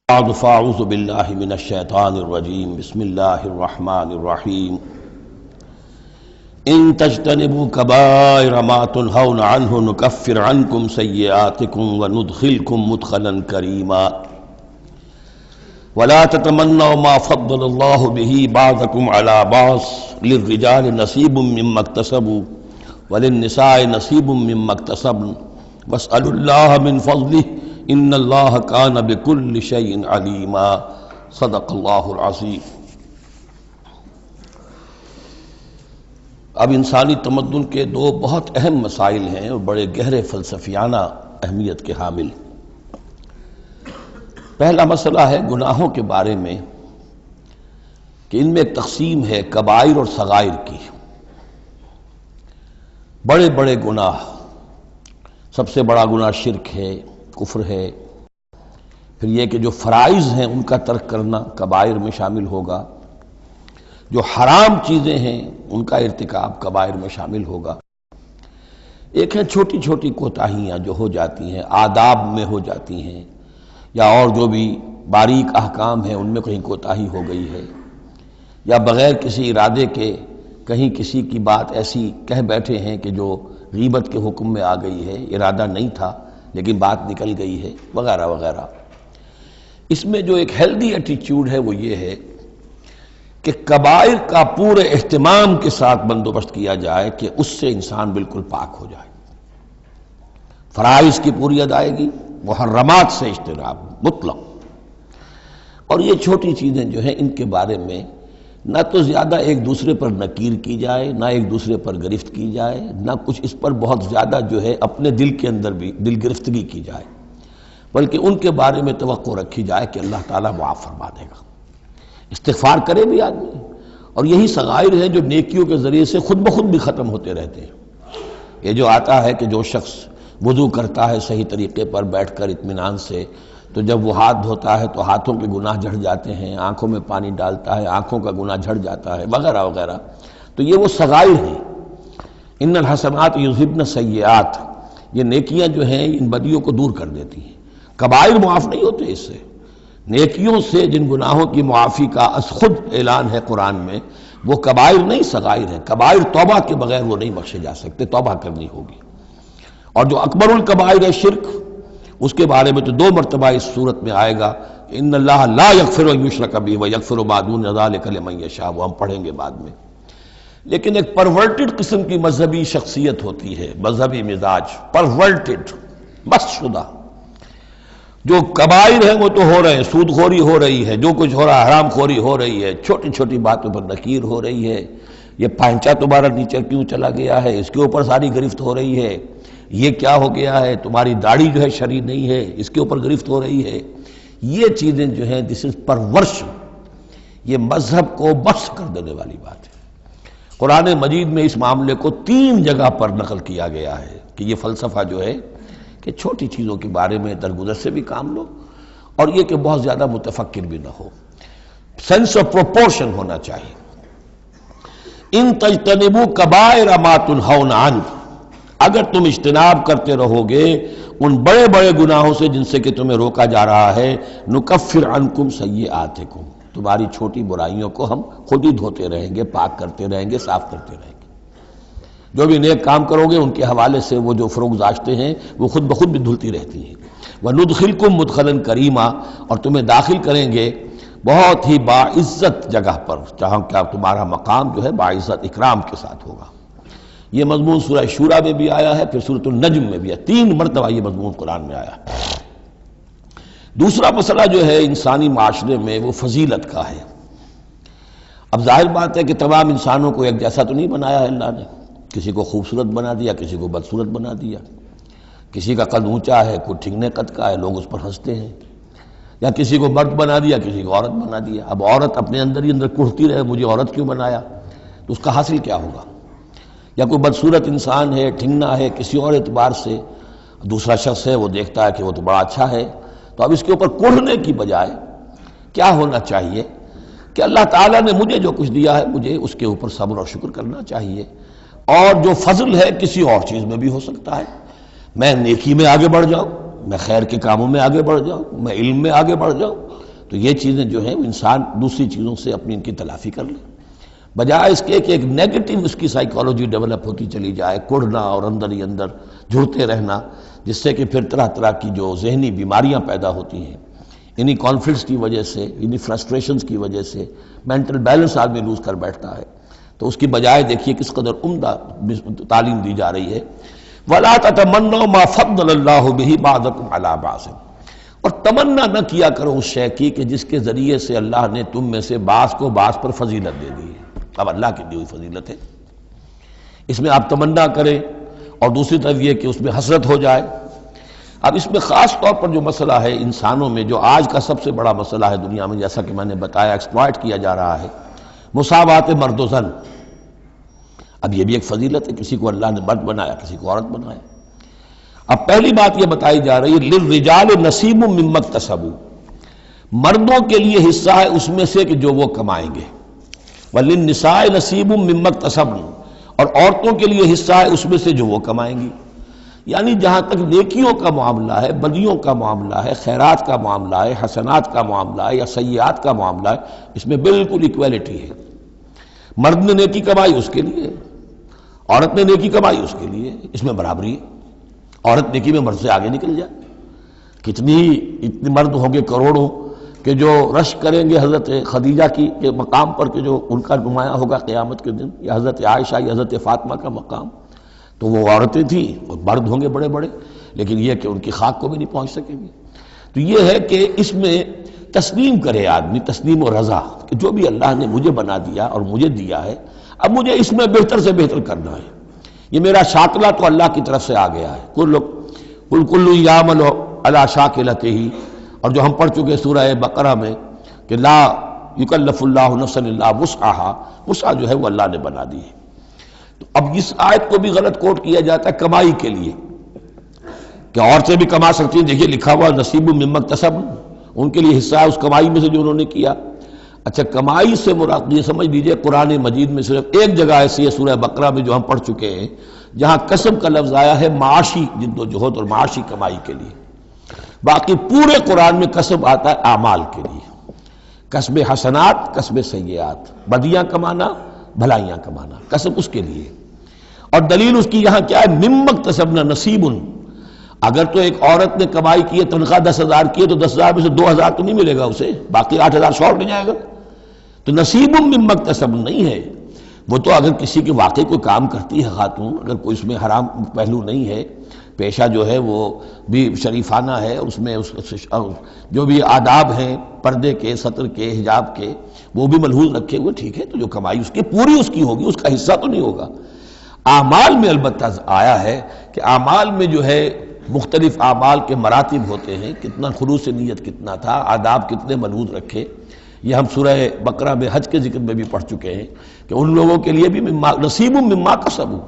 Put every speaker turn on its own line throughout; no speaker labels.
بعد فاعوذ باللہ من الشیطان الرجیم بسم اللہ الرحمن الرحیم ان تجتنبوا کبائر ما تنہون عنہ نکفر عنکم سیئاتکم وندخلکم مدخلا کریما ولا تتمنوا ما فضل اللہ بہ بعضکم علی بعض للرجال نصیب مما اکتسبوا وللنساء نصیب مما اکتسبن واسألوا اللہ من فضلہ ان اللہ کان بکل شیء علیما صدق اللہ العظیم۔ اب انسانی تمدن کے دو بہت اہم مسائل ہیں اور بڑے گہرے فلسفیانہ اہمیت کے حامل۔ پہلا مسئلہ ہے گناہوں کے بارے میں کہ ان میں ایک تقسیم ہے کبائر اور صغائر کی۔ بڑے بڑے گناہ، سب سے بڑا گناہ شرک ہے، کفر ہے، پھر یہ کہ جو فرائض ہیں ان کا ترک کرنا کبائر میں شامل ہوگا، جو حرام چیزیں ہیں ان کا ارتکاب کبائر میں شامل ہوگا۔ ایک ہے چھوٹی چھوٹی کوتاہیاں جو ہو جاتی ہیں، آداب میں ہو جاتی ہیں، یا اور جو بھی باریک احکام ہیں ان میں کہیں کوتاہی ہو گئی ہے، یا بغیر کسی ارادے کے کہیں کسی کی بات ایسی کہہ بیٹھے ہیں کہ جو غیبت کے حکم میں آ گئی ہے، ارادہ نہیں تھا لیکن بات نکل گئی ہے، وغیرہ وغیرہ۔ اس میں جو ایک ہیلدی ایٹیچیوڈ ہے وہ یہ ہے کہ کبائر کا پورے اہتمام کے ساتھ بندوبست کیا جائے کہ اس سے انسان بالکل پاک ہو جائے، فرائض کی پوری ادائیگی، محرمات سے اجتناب مطلق۔ اور یہ چھوٹی چیزیں جو ہیں ان کے بارے میں نہ تو زیادہ ایک دوسرے پر نکیر کی جائے، نہ ایک دوسرے پر گرفت کی جائے، نہ کچھ اس پر بہت زیادہ جو ہے اپنے دل کے اندر بھی دل گرفتگی کی جائے، بلکہ ان کے بارے میں توقع رکھی جائے کہ اللہ تعالیٰ معاف فرما دے گا، استغفار کرے بھی آدمی۔ اور یہی صغائر ہیں جو نیکیوں کے ذریعے سے خود بخود بھی ختم ہوتے رہتے ہیں۔ یہ جو آتا ہے کہ جو شخص وضو کرتا ہے صحیح طریقے پر بیٹھ کر اطمینان سے، تو جب وہ ہاتھ دھوتا ہے تو ہاتھوں کے گناہ جھڑ جاتے ہیں، آنکھوں میں پانی ڈالتا ہے آنکھوں کا گناہ جھڑ جاتا ہے، وغیرہ وغیرہ۔ تو یہ وہ صغائر ہیں۔ ان الحسنات یذہبن السیئات، یہ نیکیاں جو ہیں ان بدیوں کو دور کر دیتی ہیں۔ کبائر معاف نہیں ہوتے اس سے، نیکیوں سے جن گناہوں کی معافی کا از خود اعلان ہے قرآن میں، وہ کبائر نہیں صغائر ہیں۔ کبائر توبہ کے بغیر وہ نہیں بخشے جا سکتے، توبہ کرنی ہوگی۔ اور جو اکبر الکبائر ہے شرک، اس کے بارے میں تو 2 مرتبہ اس صورت میں آئے گا، ان اللہ لا یغفر ان یشرک بہ ویغفر ما دون ذلک لمن یشاء، وہ ہم پڑھیں گے بعد میں۔ لیکن ایک پرورٹڈ قسم کی مذہبی شخصیت ہوتی ہے، مذہبی مزاج، پرورٹڈ، مست شدہ۔ جو کبائر ہیں وہ تو ہو رہے ہیں، سود خوری ہو رہی ہے، جو کچھ ہو رہا ہے حرام خوری ہو رہی ہے، چھوٹی چھوٹی باتوں پر نکیر ہو رہی ہے، یہ پائنچا تمہارا نیچے کیوں چلا گیا ہے، اس کے اوپر ساری گرفت ہو رہی ہے، یہ کیا ہو گیا ہے، تمہاری داڑھی جو ہے شرعی نہیں ہے، اس کے اوپر گرفت ہو رہی ہے۔ یہ چیزیں جو ہیں دس از پرورشن، یہ مذہب کو بس کر دینے والی بات ہے۔ قرآن مجید میں اس معاملے کو 3 جگہ پر نقل کیا گیا ہے کہ یہ فلسفہ جو ہے کہ چھوٹی چیزوں کے بارے میں درگزر سے بھی کام لو، اور یہ کہ بہت زیادہ متفکر بھی نہ ہو، سینس آف پروپورشن ہونا چاہیے۔ ان تجتنبوا کبائر ما تنہون عنہ، اگر تم اجتناب کرتے رہو گے ان بڑے بڑے گناہوں سے جن سے کہ تمہیں روکا جا رہا ہے، نکفر عنکم سیئاتکم، تمہاری چھوٹی برائیوں کو ہم خود ہی دھوتے رہیں گے، پاک کرتے رہیں گے، صاف کرتے رہیں گے۔ جو بھی نیک کام کرو گے ان کے حوالے سے وہ جو فروگزاشتیں ہیں وہ خود بخود بھی دھلتی رہتی ہیں۔ وندخلکم مدخلا کریما، اور تمہیں داخل کریں گے بہت ہی باعزت جگہ پر، جہاں کیا تمہارا مقام جو ہے باعزت اکرام کے ساتھ ہوگا۔ یہ مضمون سورہ شورى میں بھی آیا ہے، پھر سورۃ النجم میں بھی ہے، 3 مرتبہ یہ مضمون قرآن میں آیا ہے۔ دوسرا مسئلہ جو ہے انسانی معاشرے میں وہ فضیلت کا ہے۔ اب ظاہر بات ہے کہ تمام انسانوں کو ایک جیسا تو نہیں بنایا ہے اللہ نے، کسی کو خوبصورت بنا دیا، کسی کو بدصورت بنا دیا، کسی کا قد اونچا ہے، کوئی ٹھنگنے قد کا ہے، لوگ اس پر ہنستے ہیں، یا کسی کو مرد بنا دیا، کسی کو عورت بنا دیا۔ اب عورت اپنے اندر ہی اندر کڑھتی رہے مجھے عورت کیوں بنایا، تو اس کا حاصل کیا ہوگا؟ یا کوئی بدصورت انسان ہے، ٹھنگنا ہے کسی اور اعتبار سے، دوسرا شخص ہے وہ دیکھتا ہے کہ وہ تو بڑا اچھا ہے، تو اب اس کے اوپر کڑھنے کی بجائے کیا ہونا چاہیے کہ اللہ تعالیٰ نے مجھے جو کچھ دیا ہے مجھے اس کے اوپر صبر اور شکر کرنا چاہیے، اور جو فضل ہے کسی اور چیز میں بھی ہو سکتا ہے، میں نیکی میں آگے بڑھ جاؤں، میں خیر کے کاموں میں آگے بڑھ جاؤں، میں علم میں آگے بڑھ جاؤں، تو یہ چیزیں جو ہیں وہ انسان دوسری چیزوں سے اپنی ان کی تلافی کر لے، بجائے اس کے کہ ایک نیگیٹو اس کی سائیکالوجی ڈیولپ ہوتی چلی جائے، کڑنا اور اندر ہی اندر جھڑتے رہنا، جس سے کہ پھر طرح طرح کی جو ذہنی بیماریاں پیدا ہوتی ہیں انہی کانفلکٹس کی وجہ سے، انہی فرسٹریشنز کی وجہ سے مینٹل بیلنس آدمی لوز کر بیٹھتا ہے۔ تو اس کی بجائے دیکھیے کس قدر عمدہ تعلیم دی جا رہی ہے، وَلَا تَتَمَنَّوْا مَا فَضَّلَ اللَّهُ بِهِ بَعْضَكُمْ عَلَىٰ بَعْضٍ، اور تمنا نہ کیا کرو اس شے کی کہ جس کے ذریعے سے اللہ نے تم میں سے بعض کو بعض پر فضیلت دے دی ہے۔ اب اللہ کی دی ہوئی فضیلت ہے، اس میں آپ تمنا کریں، اور دوسری طرف یہ کہ اس میں حسرت ہو جائے۔ اب اس میں خاص طور پر جو مسئلہ ہے انسانوں میں، جو آج کا سب سے بڑا مسئلہ ہے دنیا میں، جیسا کہ میں نے بتایا ایکسپلائٹ کیا جا رہا ہے، مساوات مرد و زن۔ اب یہ بھی ایک فضیلت ہے، کسی کو اللہ نے مرد بنایا، کسی کو عورت بنایا۔ اب پہلی بات یہ بتائی جا رہی ہے للرجال نصیب مما اکتسبوا، مردوں کے لیے حصہ ہے اس میں سے کہ جو وہ کمائیں گے، وللنساء نصیب مما اکتسبن، اور عورتوں کے لیے حصہ ہے اس میں سے جو وہ کمائیں گی۔ یعنی جہاں تک نیکیوں کا معاملہ ہے، بدیوں کا معاملہ ہے، خیرات کا معاملہ ہے، حسنات کا معاملہ ہے یا سیئات کا معاملہ ہے، اس میں بالکل ایکویلٹی ہے۔ مرد نے نیکی کمائی اس کے لیے، عورت نے نیکی کمائی اس کے لیے، اس میں برابری ہے۔ عورت نیکی میں مرد سے آگے نکل جائے، اتنے مرد ہوں گے کروڑوں کہ جو رش کریں گے حضرت خدیجہ کی کے مقام پر، کہ جو ان کا نمایاں ہوگا قیامت کے دن، یا حضرت عائشہ یا حضرت فاطمہ کا مقام، تو وہ عورتیں تھیں اور مرد ہوں گے بڑے بڑے، لیکن یہ کہ ان کی خاک کو بھی نہیں پہنچ سکیں گے۔ تو یہ ہے کہ اس میں تسلیم کرے آدمی، تسلیم و رضا، کہ جو بھی اللہ نے مجھے بنا دیا اور مجھے دیا ہے، اب مجھے اس میں بہتر سے بہتر کرنا ہے۔ یہ میرا شاکلہ تو اللہ کی طرف سے آ گیا ہے، کل یعمل علی شاکلتہ، اور جو ہم پڑھ چکے سورہ بقرہ میں کہ لا یکلف اللہ نفسا الا وسعہا، وسع جو ہے وہ اللہ نے بنا دی ہے۔ تو اب اس آیت کو بھی غلط کوٹ کیا جاتا ہے کمائی کے لیے، کہ عورتیں بھی کما سکتی ہیں، دیکھیے لکھا ہوا نصیب مما اکتسب، ان کے لیے حصہ ہے اس کمائی میں سے جو انہوں نے کیا۔ اچھا، کمائی سے مراد یہ سمجھ لیجئے قرآن مجید میں صرف ایک جگہ ایسی ہے سورہ بقرہ میں جو ہم پڑھ چکے ہیں، جہاں کسب کا لفظ آیا ہے معاشی جد و جہد اور معاشی کمائی کے لیے۔ باقی پورے قرآن میں کسب آتا ہے اعمال کے لیے، کسب حسنات، کسب سیئات، بدیاں کمانا، بھلائیاں کمانا، کسب اس کے لیے۔ اور دلیل اس کی یہاں کیا ہے، مما اکتسبنا نصیب، اگر تو ایک عورت نے کمائی کی ہے، تنخواہ 10,000 کی ہے، تو 10,000 میں سے 2,000 تو نہیں ملے گا اسے، باقی 8,000 شارٹ نہیں جائے گا، تو نصیب مما اکتسب نہیں ہے وہ۔ تو اگر کسی کے واقعی کوئی کام کرتی ہے خاتون، اگر کوئی اس میں حرام پہلو نہیں ہے، پیشہ جو ہے وہ بھی شریفانہ ہے، اس میں جو بھی آداب ہیں پردے کے، سطر کے، حجاب کے، وہ بھی ملحوظ رکھے ہوئے، ٹھیک ہے، تو جو کمائی اس کی پوری اس کی ہوگی، اس کا حصہ تو نہیں ہوگا۔ اعمال میں البتہ آیا ہے کہ اعمال میں جو ہے مختلف اعمال کے مراتب ہوتے ہیں، کتنا خلوص نیت کتنا تھا، آداب کتنے ملحوظ رکھے، یہ ہم سورہ بقرہ میں حج کے ذکر میں بھی پڑھ چکے ہیں کہ ان لوگوں کے لیے بھی نصیب مما کسبوا،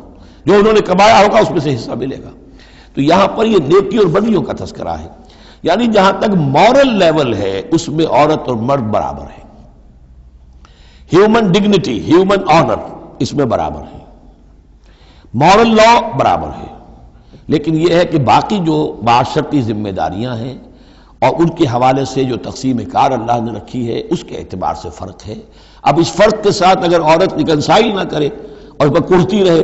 جو انہوں نے کمایا ہوگا اس میں سے حصہ ملے گا۔ تو یہاں پر یہ نیکی اور بدیوں کا تذکرہ ہے، یعنی جہاں تک مورل لیول ہے اس میں عورت اور مرد برابر ہیں، ہیومن ڈگنیٹی، ہیومن آنر اس میں برابر ہے، مورل لا برابر ہے۔ لیکن یہ ہے کہ باقی جو معاشرتی ذمہ داریاں ہیں اور ان کے حوالے سے جو تقسیم کار اللہ نے رکھی ہے، اس کے اعتبار سے فرق ہے۔ اب اس فرق کے ساتھ اگر عورت ریکنسائل نہ کرے اور اس پر کڑتی رہے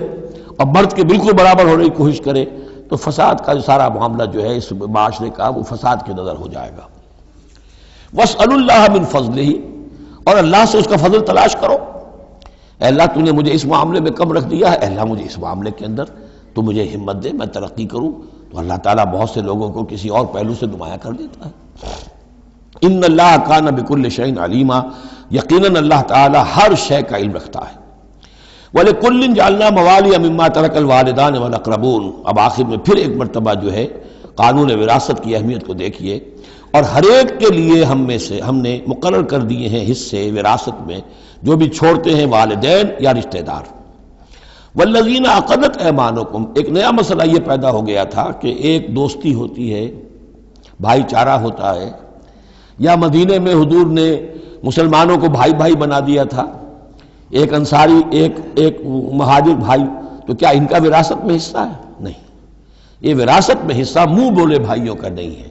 اور مرد کے بالکل برابر ہونے کی کوشش کرے، تو فساد کا سارا معاملہ جو ہے اس معاشرے کا، وہ فساد کے نظر ہو جائے گا۔ وَاسْأَلُوا اللَّهَ مِنْ فَضْلِهِ، اور اللہ سے اس کا فضل تلاش کرو۔ اے اللہ تو نے مجھے اس معاملے میں کم رکھ دیا ہے، اے اللہ مجھے اس معاملے کے اندر تو مجھے ہمت دے، میں ترقی کروں، تو اللہ تعالیٰ بہت سے لوگوں کو کسی اور پہلو سے نمایاں کر دیتا ہے۔ ان اللہ کان بکل شیء علیما، یقیناً اللہ تعالیٰ ہر شے کا علم رکھتا ہے۔ وَلِكُلٍّ جَعَلْنَا مَوَالِيَ مِمَّا تَرَكَ الْوَالِدَانِ وَالْأَقْرَبُونَ، اب آخر میں پھر ایک مرتبہ جو ہے قانون وراثت کی اہمیت کو دیکھیے، اور ہر ایک کے لیے ہم نے مقرر کر دیے ہیں حصے وراثت میں جو بھی چھوڑتے ہیں والدین یا رشتہ دار۔ والذین عقدت ایمانکم، ایک نیا مسئلہ یہ پیدا ہو گیا تھا کہ ایک دوستی ہوتی ہے، بھائی چارہ ہوتا ہے، یا مدینے میں حضور نے مسلمانوں کو بھائی بھائی بنا دیا تھا، ایک انصاری ایک مہاجر بھائی، تو کیا ان کا وراثت میں حصہ ہے؟ نہیں، یہ وراثت میں حصہ منہ بولے بھائیوں کا نہیں ہے،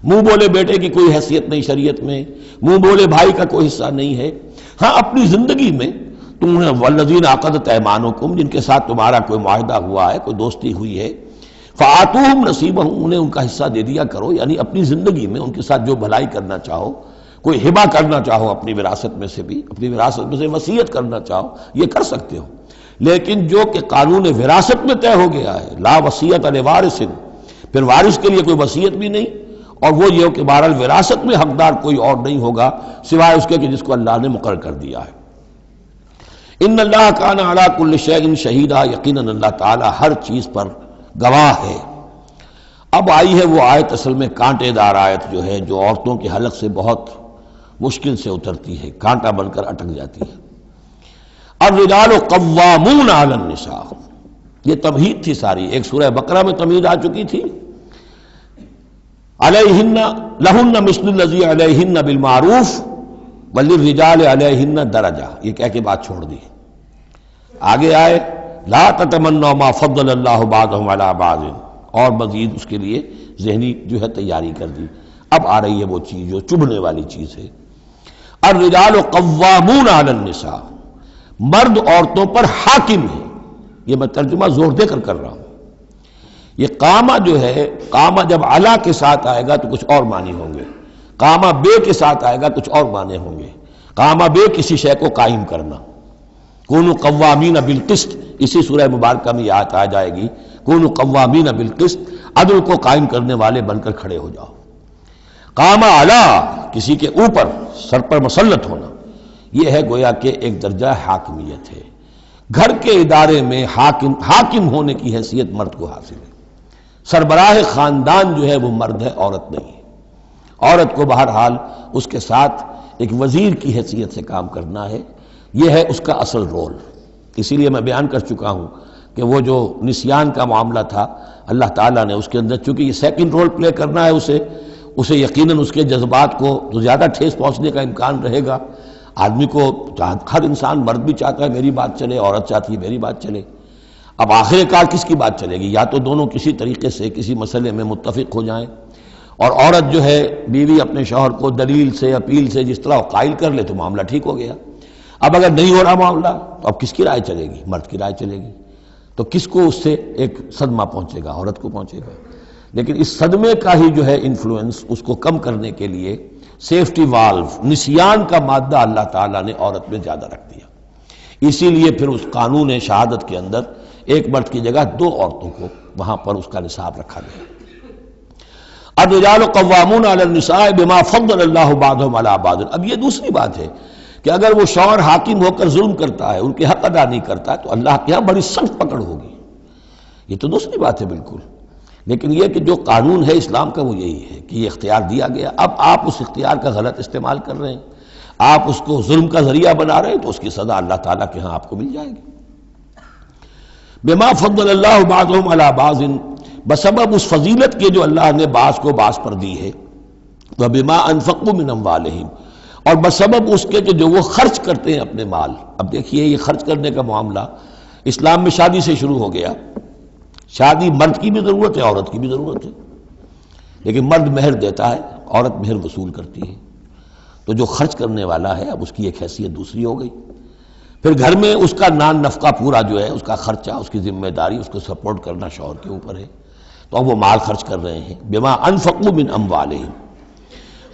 منہ بولے بیٹے کی کوئی حیثیت نہیں شریعت میں، منہ بولے بھائی کا کوئی حصہ نہیں ہے۔ ہاں اپنی زندگی میں تم نے والذین عقدت ایمانکم، جن کے ساتھ تمہارا کوئی معاہدہ ہوا ہے، کوئی دوستی ہوئی ہے، فآتوہم نصیبہم، انہیں ان کا حصہ دے دیا کرو، یعنی اپنی زندگی میں ان کے ساتھ جو بھلائی کرنا چاہو، کوئی ہبہ کرنا چاہو اپنی وراثت میں سے بھی، اپنی وراثت میں سے وصیت کرنا چاہو، یہ کر سکتے ہو۔ لیکن جو کہ قانون وراثت میں طے ہو گیا ہے، لا وصیت لوارث، پھر وارث کے لیے کوئی وصیت بھی نہیں، اور وہ یہ کہ بہرحال وراثت میں حقدار کوئی اور نہیں ہوگا سوائے اس کے کہ جس کو اللہ نے مقرر کر دیا ہے۔ ان اللہ کان علی کل شیء شہیدا، یقیناً اللہ تعالی ہر چیز پر گواہ ہے۔ اب آئی ہے وہ آیت، اصل میں کانٹے دار آیت جو ہے، جو عورتوں کے حلق سے بہت مشکل سے اترتی ہے، کانٹا بن کر اٹک جاتی ہے۔ الرجال قوامون علی النساء، یہ تمہید تھی ساری، ایک سورہ بقرہ میں تمہید آ چکی تھی، علیہن لہن مثل الذی علیہن بالمعروف وللرجال علیہن درجہ، یہ کہہ کے بات چھوڑ دی۔ آگے آئے لا تتمنوا ما فضل اللہ بعضهم علی بعض، اور مزید اس کے لیے ذہنی جو ہے تیاری کر دی۔ اب آ رہی ہے وہ چیز جو چبھنے والی چیز ہے۔ الرجال قوامون علی النساء، مرد عورتوں پر حاکم ہے۔ یہ میں ترجمہ زور دے کر رہا ہوں۔ یہ قامہ جو ہے، قامہ جب علا کے ساتھ آئے گا تو کچھ اور معنی ہوں گے، قامہ بے کے ساتھ آئے گا کچھ اور معنی ہوں گے۔ قامہ بے کسی شے کو قائم کرنا، کونوا قوامین بالقسط، اسی سورہ مبارکہ میں یہ آیت آ جائے گی، کونوا قوامین بالقسط، عدل کو قائم کرنے والے بن کر کھڑے ہو جاؤ۔ قامہ علا، کسی کے اوپر، سر پر مسلط ہونا، یہ ہے گویا کہ ایک درجہ حاکمیت ہے۔ گھر کے ادارے میں حاکم ہونے کی حیثیت مرد کو حاصل ہے۔ سربراہ خاندان جو ہے وہ مرد ہے، عورت نہیں ہے۔ عورت کو بہرحال اس کے ساتھ ایک وزیر کی حیثیت سے کام کرنا ہے، یہ ہے اس کا اصل رول۔ اسی لیے میں بیان کر چکا ہوں کہ وہ جو نسیان کا معاملہ تھا، اللہ تعالیٰ نے اس کے اندر چونکہ یہ سیکنڈ رول پلے کرنا ہے اسے یقیناً اس کے جذبات کو تو زیادہ ٹھیس پہنچنے کا امکان رہے گا۔ آدمی کو، ہر انسان، مرد بھی چاہتا ہے میری بات چلے، عورت چاہتی ہے میری بات چلے۔ اب آخر کار کس کی بات چلے گی؟ یا تو دونوں کسی طریقے سے کسی مسئلے میں متفق ہو جائیں، اور عورت جو ہے بیوی اپنے شوہر کو دلیل سے، اپیل سے جس طرح قائل کر لے تو معاملہ ٹھیک ہو گیا۔ اب اگر نہیں ہو رہا معاملہ تو اب کس کی رائے چلے گی؟ مرد کی رائے چلے گی۔ تو کس کو اس سے ایک صدمہ پہنچے گا؟ عورت کو پہنچے گا۔ لیکن اس صدمے کا ہی جو ہے انفلوئنس، اس کو کم کرنے کے لیے سیفٹی والو، نسیان کا مادہ اللہ تعالیٰ نے عورت میں زیادہ رکھ دیا۔ اسی لیے پھر اس قانون شہادت کے اندر ایک مرد کی جگہ 2 عورتوں کو وہاں پر اس کا نصاب رکھا گیا۔ الرجال قوامون علی النساء بما فضل اللہ بعضهم علی بعض۔ اب یہ دوسری بات ہے کہ اگر وہ شوہر حاکم ہو کر ظلم کرتا ہے، ان کے حق ادا نہیں کرتا ہے، تو اللہ کے ہاں بڑی سخت پکڑ ہوگی۔ یہ تو دوسری بات ہے بالکل۔ لیکن یہ کہ جو قانون ہے اسلام کا وہ یہی ہے کہ یہ اختیار دیا گیا، اب آپ اس اختیار کا غلط استعمال کر رہے ہیں، آپ اس کو ظلم کا ذریعہ بنا رہے ہیں، تو اس کی سزا اللہ تعالیٰ کے ہاں آپ کو مل جائے گی۔ بما فضل اللہ بعضهم علی بعض، بسبب اس فضیلت کے جو اللہ نے بعض کو بعض پر دی ہے، وبما انفقوا من اموالہم، اور بسبب اس کے کہ جو وہ خرچ کرتے ہیں اپنے مال۔ اب دیکھیے یہ خرچ کرنے کا معاملہ اسلام میں شادی سے شروع ہو گیا۔ شادی مرد کی بھی ضرورت ہے، عورت کی بھی ضرورت ہے، لیکن مرد مہر دیتا ہے، عورت مہر وصول کرتی ہے۔ تو جو خرچ کرنے والا ہے اب اس کی ایک حیثیت دوسری ہو گئی۔ پھر گھر میں اس کا نان نفقہ پورا جو ہے، اس کا خرچہ، اس کی ذمہ داری، اس کو سپورٹ کرنا شوہر کے اوپر ہے، تو اب وہ مال خرچ کر رہے ہیں۔ بما انفقوا من اموالہم،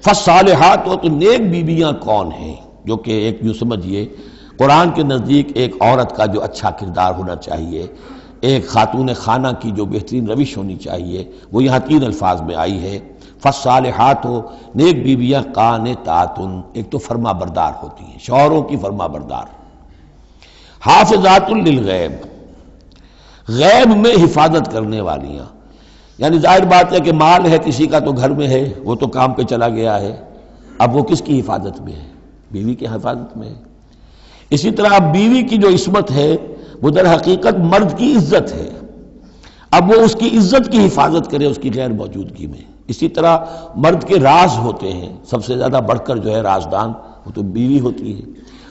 فالصالحات، تو نیک بیویاں کون ہیں؟ جو کہ ایک یوں سمجھیے قرآن کے نزدیک ایک عورت کا جو اچھا کردار ہونا چاہیے، ایک خاتون خانہ کی جو بہترین روش ہونی چاہیے، وہ یہاں 3 الفاظ میں آئی ہے۔ فالصالحات، نیک بیویاں قانتات، ایک تو فرما بردار ہوتی ہیں، شوہروں کی فرما بردار۔ حافظات للغیب، غیب میں حفاظت کرنے والیاں، یعنی ظاہر بات ہے کہ مال ہے کسی کا تو گھر میں ہے، وہ تو کام پہ چلا گیا ہے، اب وہ کس کی حفاظت میں ہے؟ بیوی کی حفاظت میں ہے۔ اسی طرح اب بیوی کی جو عصمت ہے وہ در حقیقت مرد کی عزت ہے، اب وہ اس کی عزت کی حفاظت کرے اس کی غیر موجودگی میں۔ اسی طرح مرد کے راز ہوتے ہیں، سب سے زیادہ بڑھ کر جو ہے رازدان وہ تو بیوی ہوتی ہے۔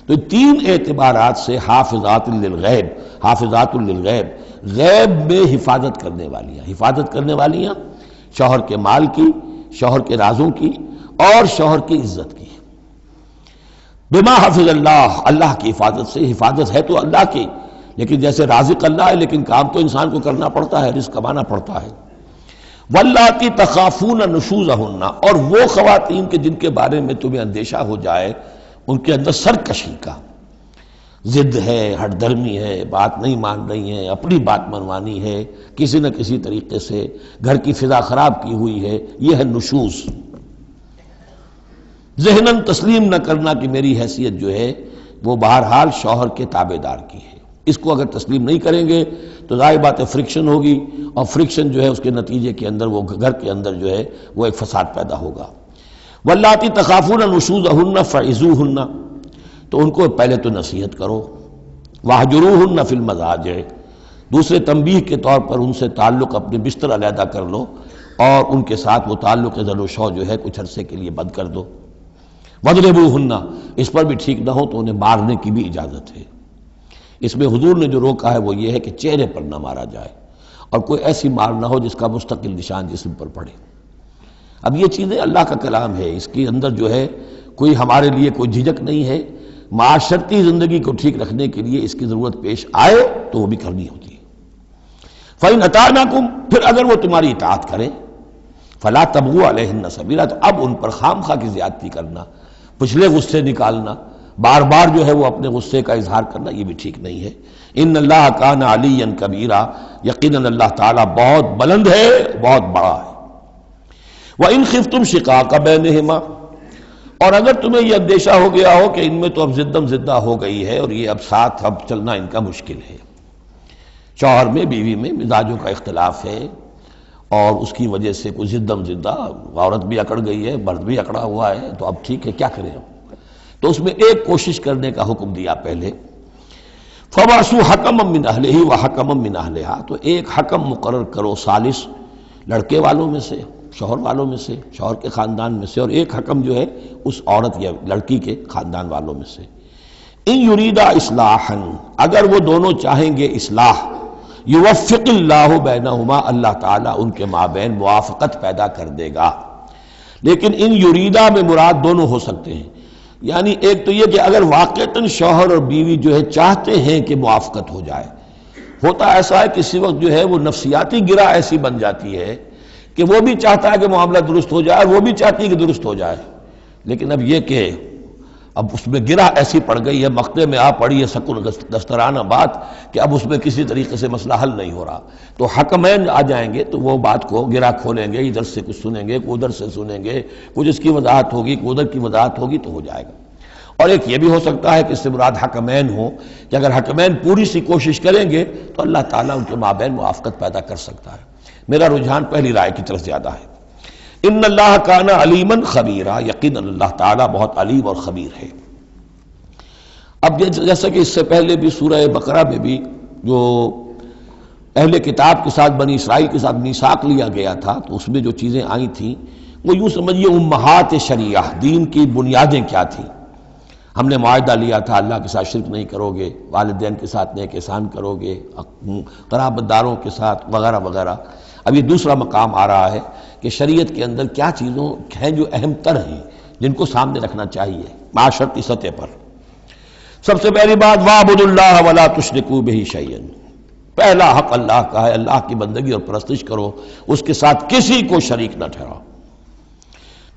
تو 3 اعتبارات سے حافظات للغیب، حافظات للغیب، غیب میں حفاظت کرنے والیاں، حفاظت کرنے والیاں شوہر کے مال کی، شوہر کے رازوں کی اور شوہر کی عزت کی۔ بما حفظ اللہ، اللہ کی حفاظت سے، حفاظت ہے تو اللہ کی، لیکن جیسے رازق اللہ ہے لیکن کام تو انسان کو کرنا پڑتا ہے، رزق کمانا پڑتا ہے۔ واللاتی تخافون نشوزہن، اور وہ خواتین کے جن کے بارے میں تمہیں اندیشہ ہو جائے ان کے اندر سرکشی کا، ضد ہے، ہٹ درمی ہے، بات نہیں مان رہی ہیں، اپنی بات منوانی ہے، کسی نہ کسی طریقے سے گھر کی فضا خراب کی ہوئی ہے، یہ ہے نشوز۔ ذہناً تسلیم نہ کرنا کہ میری حیثیت جو ہے وہ بہرحال شوہر کے تابع دار کی ہے، اس کو اگر تسلیم نہیں کریں گے تو ظاہر بات ہے فرکشن ہوگی، اور فرکشن جو ہے اس کے نتیجے کے اندر وہ گھر کے اندر جو ہے وہ ایک فساد پیدا ہوگا۔ واللاتی تخافون نشوزہن فعظوہن، تو ان کو پہلے تو نصیحت کرو، واہجروہن فی المضاجع، دوسرے تنبیہ کے طور پر ان سے تعلق اپنے بستر علیحدہ کر لو، اور ان کے ساتھ وہ تعلق زن و شو جو ہے کچھ عرصے کے لیے بند کر دو۔ وَاضْرِبُوهُنَّ، اس پر بھی ٹھیک نہ ہو تو انہیں مارنے کی بھی اجازت ہے۔ اس میں حضور نے جو روکا ہے وہ یہ ہے کہ چہرے پر نہ مارا جائے، اور کوئی ایسی مار نہ ہو جس کا مستقل نشان جسم پر پڑے۔ اب یہ چیزیں اللہ کا کلام ہے، اس کے اندر جو ہے کوئی ہمارے لیے کوئی جھجک نہیں ہے، معاشرتی زندگی کو ٹھیک رکھنے کے لیے اس کی ضرورت پیش آئے تو وہ بھی کرنی ہوتی ہے۔ فَإِنْ أَطَعْنَكُمْ، پھر اگر وہ تمہاری اطاعت کریں، فَلَا تَبْغُوا عَلَيْهِنَّ سَبِيلًا، تو اب ان پر خام خواہ کی زیادتی کرنا، پچھلے غصے نکالنا، بار بار جو ہے وہ اپنے غصے کا اظہار کرنا، یہ بھی ٹھیک نہیں ہے۔ ان اللہ کان علیٰ کبیرا، یقیناً اللہ تعالیٰ بہت بلند ہے، بہت بڑا ہے۔ وَإِنْ خِفْتُمْ شِقَاقَ بَيْنِهِمَا، اور اگر تمہیں یہ اندیشہ ہو گیا ہو کہ ان میں تو اب زدم زدہ ہو گئی ہے اور یہ اب ساتھ اب چلنا ان کا مشکل ہے، شوہر میں بیوی میں مزاجوں کا اختلاف ہے اور اس کی وجہ سے کوئی زدم زدہ، عورت بھی اکڑ گئی ہے، مرد بھی اکڑا ہوا ہے، تو اب ٹھیک ہے کیا کریں ہم؟ تو اس میں ایک کوشش کرنے کا حکم دیا پہلے، فَبَعْثُوا حَكَمًا مِّنْ أَهْلِهِ وَحَكَمًا مِّنْ أَهْلِهَا، تو ایک حکم مقرر کرو ثالث، لڑکے والوں میں سے، شوہر والوں میں سے، شوہر کے خاندان میں سے، اور ایک حکم جو ہے اس عورت یا لڑکی کے خاندان والوں میں سے۔ ان یریدا اصلاحا، اگر وہ دونوں چاہیں گے اصلاح، یوفق اللہ بینہما، اللہ تعالیٰ ان کے مابین موافقت پیدا کر دے گا۔ لیکن ان یریدا میں مراد دونوں ہو سکتے ہیں، یعنی ایک تو یہ کہ اگر واقعتاً شوہر اور بیوی جو ہے چاہتے ہیں کہ موافقت ہو جائے، ہوتا ایسا ہے کسی وقت جو ہے وہ نفسیاتی گرہ ایسی بن جاتی ہے کہ وہ بھی چاہتا ہے کہ معاملہ درست ہو جائے اور وہ بھی چاہتی ہے کہ درست ہو جائے، لیکن اب یہ کہ اب اس میں گرہ ایسی پڑ گئی ہے، مقطع میں آ پڑی ہے سکون دسترانہ بات، کہ اب اس میں کسی طریقے سے مسئلہ حل نہیں ہو رہا، تو حکمین آ جائیں گے تو وہ بات کو گرہ کھولیں گے، ادھر سے کچھ سنیں گے، ادھر سے سنیں گے، کچھ اس کی وضاحت ہوگی، ادھر کی وضاحت ہوگی تو ہو جائے گا۔ اور ایک یہ بھی ہو سکتا ہے کہ اس سے مراد حکمین ہو، کہ اگر حکمین پوری سی کوشش کریں گے تو اللہ تعالیٰ ان کے مابین موافقت پیدا کر سکتا ہے۔ میرا رجحان پہلی رائے کی طرف زیادہ ہے۔ ان اللہ کان علیما خبیرا، یقیناً اللہ تعالیٰ بہت علیم اور خبیر ہے۔ اب جیسا کہ اس سے پہلے بھی سورہ بقرہ میں بھی جو اہل کتاب کے ساتھ بنی اسرائیل کے ساتھ میثاق لیا گیا تھا، تو اس میں جو چیزیں آئی تھیں وہ یوں سمجھیے امہات شریعہ، دین کی بنیادیں کیا تھیں۔ ہم نے معاہدہ لیا تھا اللہ کے ساتھ شرک نہیں کرو گے، والدین کے ساتھ نیک احسان کرو گے، قرابت داروں کے ساتھ وغیرہ وغیرہ۔ اب یہ دوسرا مقام آ رہا ہے کہ شریعت کے اندر کیا چیزوں ہیں جو اہم تر ہیں، جن کو سامنے رکھنا چاہیے معاشرتی سطح پر۔ سب سے پہلی بات وَاعْبُدُوا اللَّهَ وَلَا تُشْرِكُوا بِهِ شَيْئًا، پہلا حق اللہ کا ہے، اللہ کی بندگی اور پرستش کرو، اس کے ساتھ کسی کو شریک نہ ٹھہراؤ۔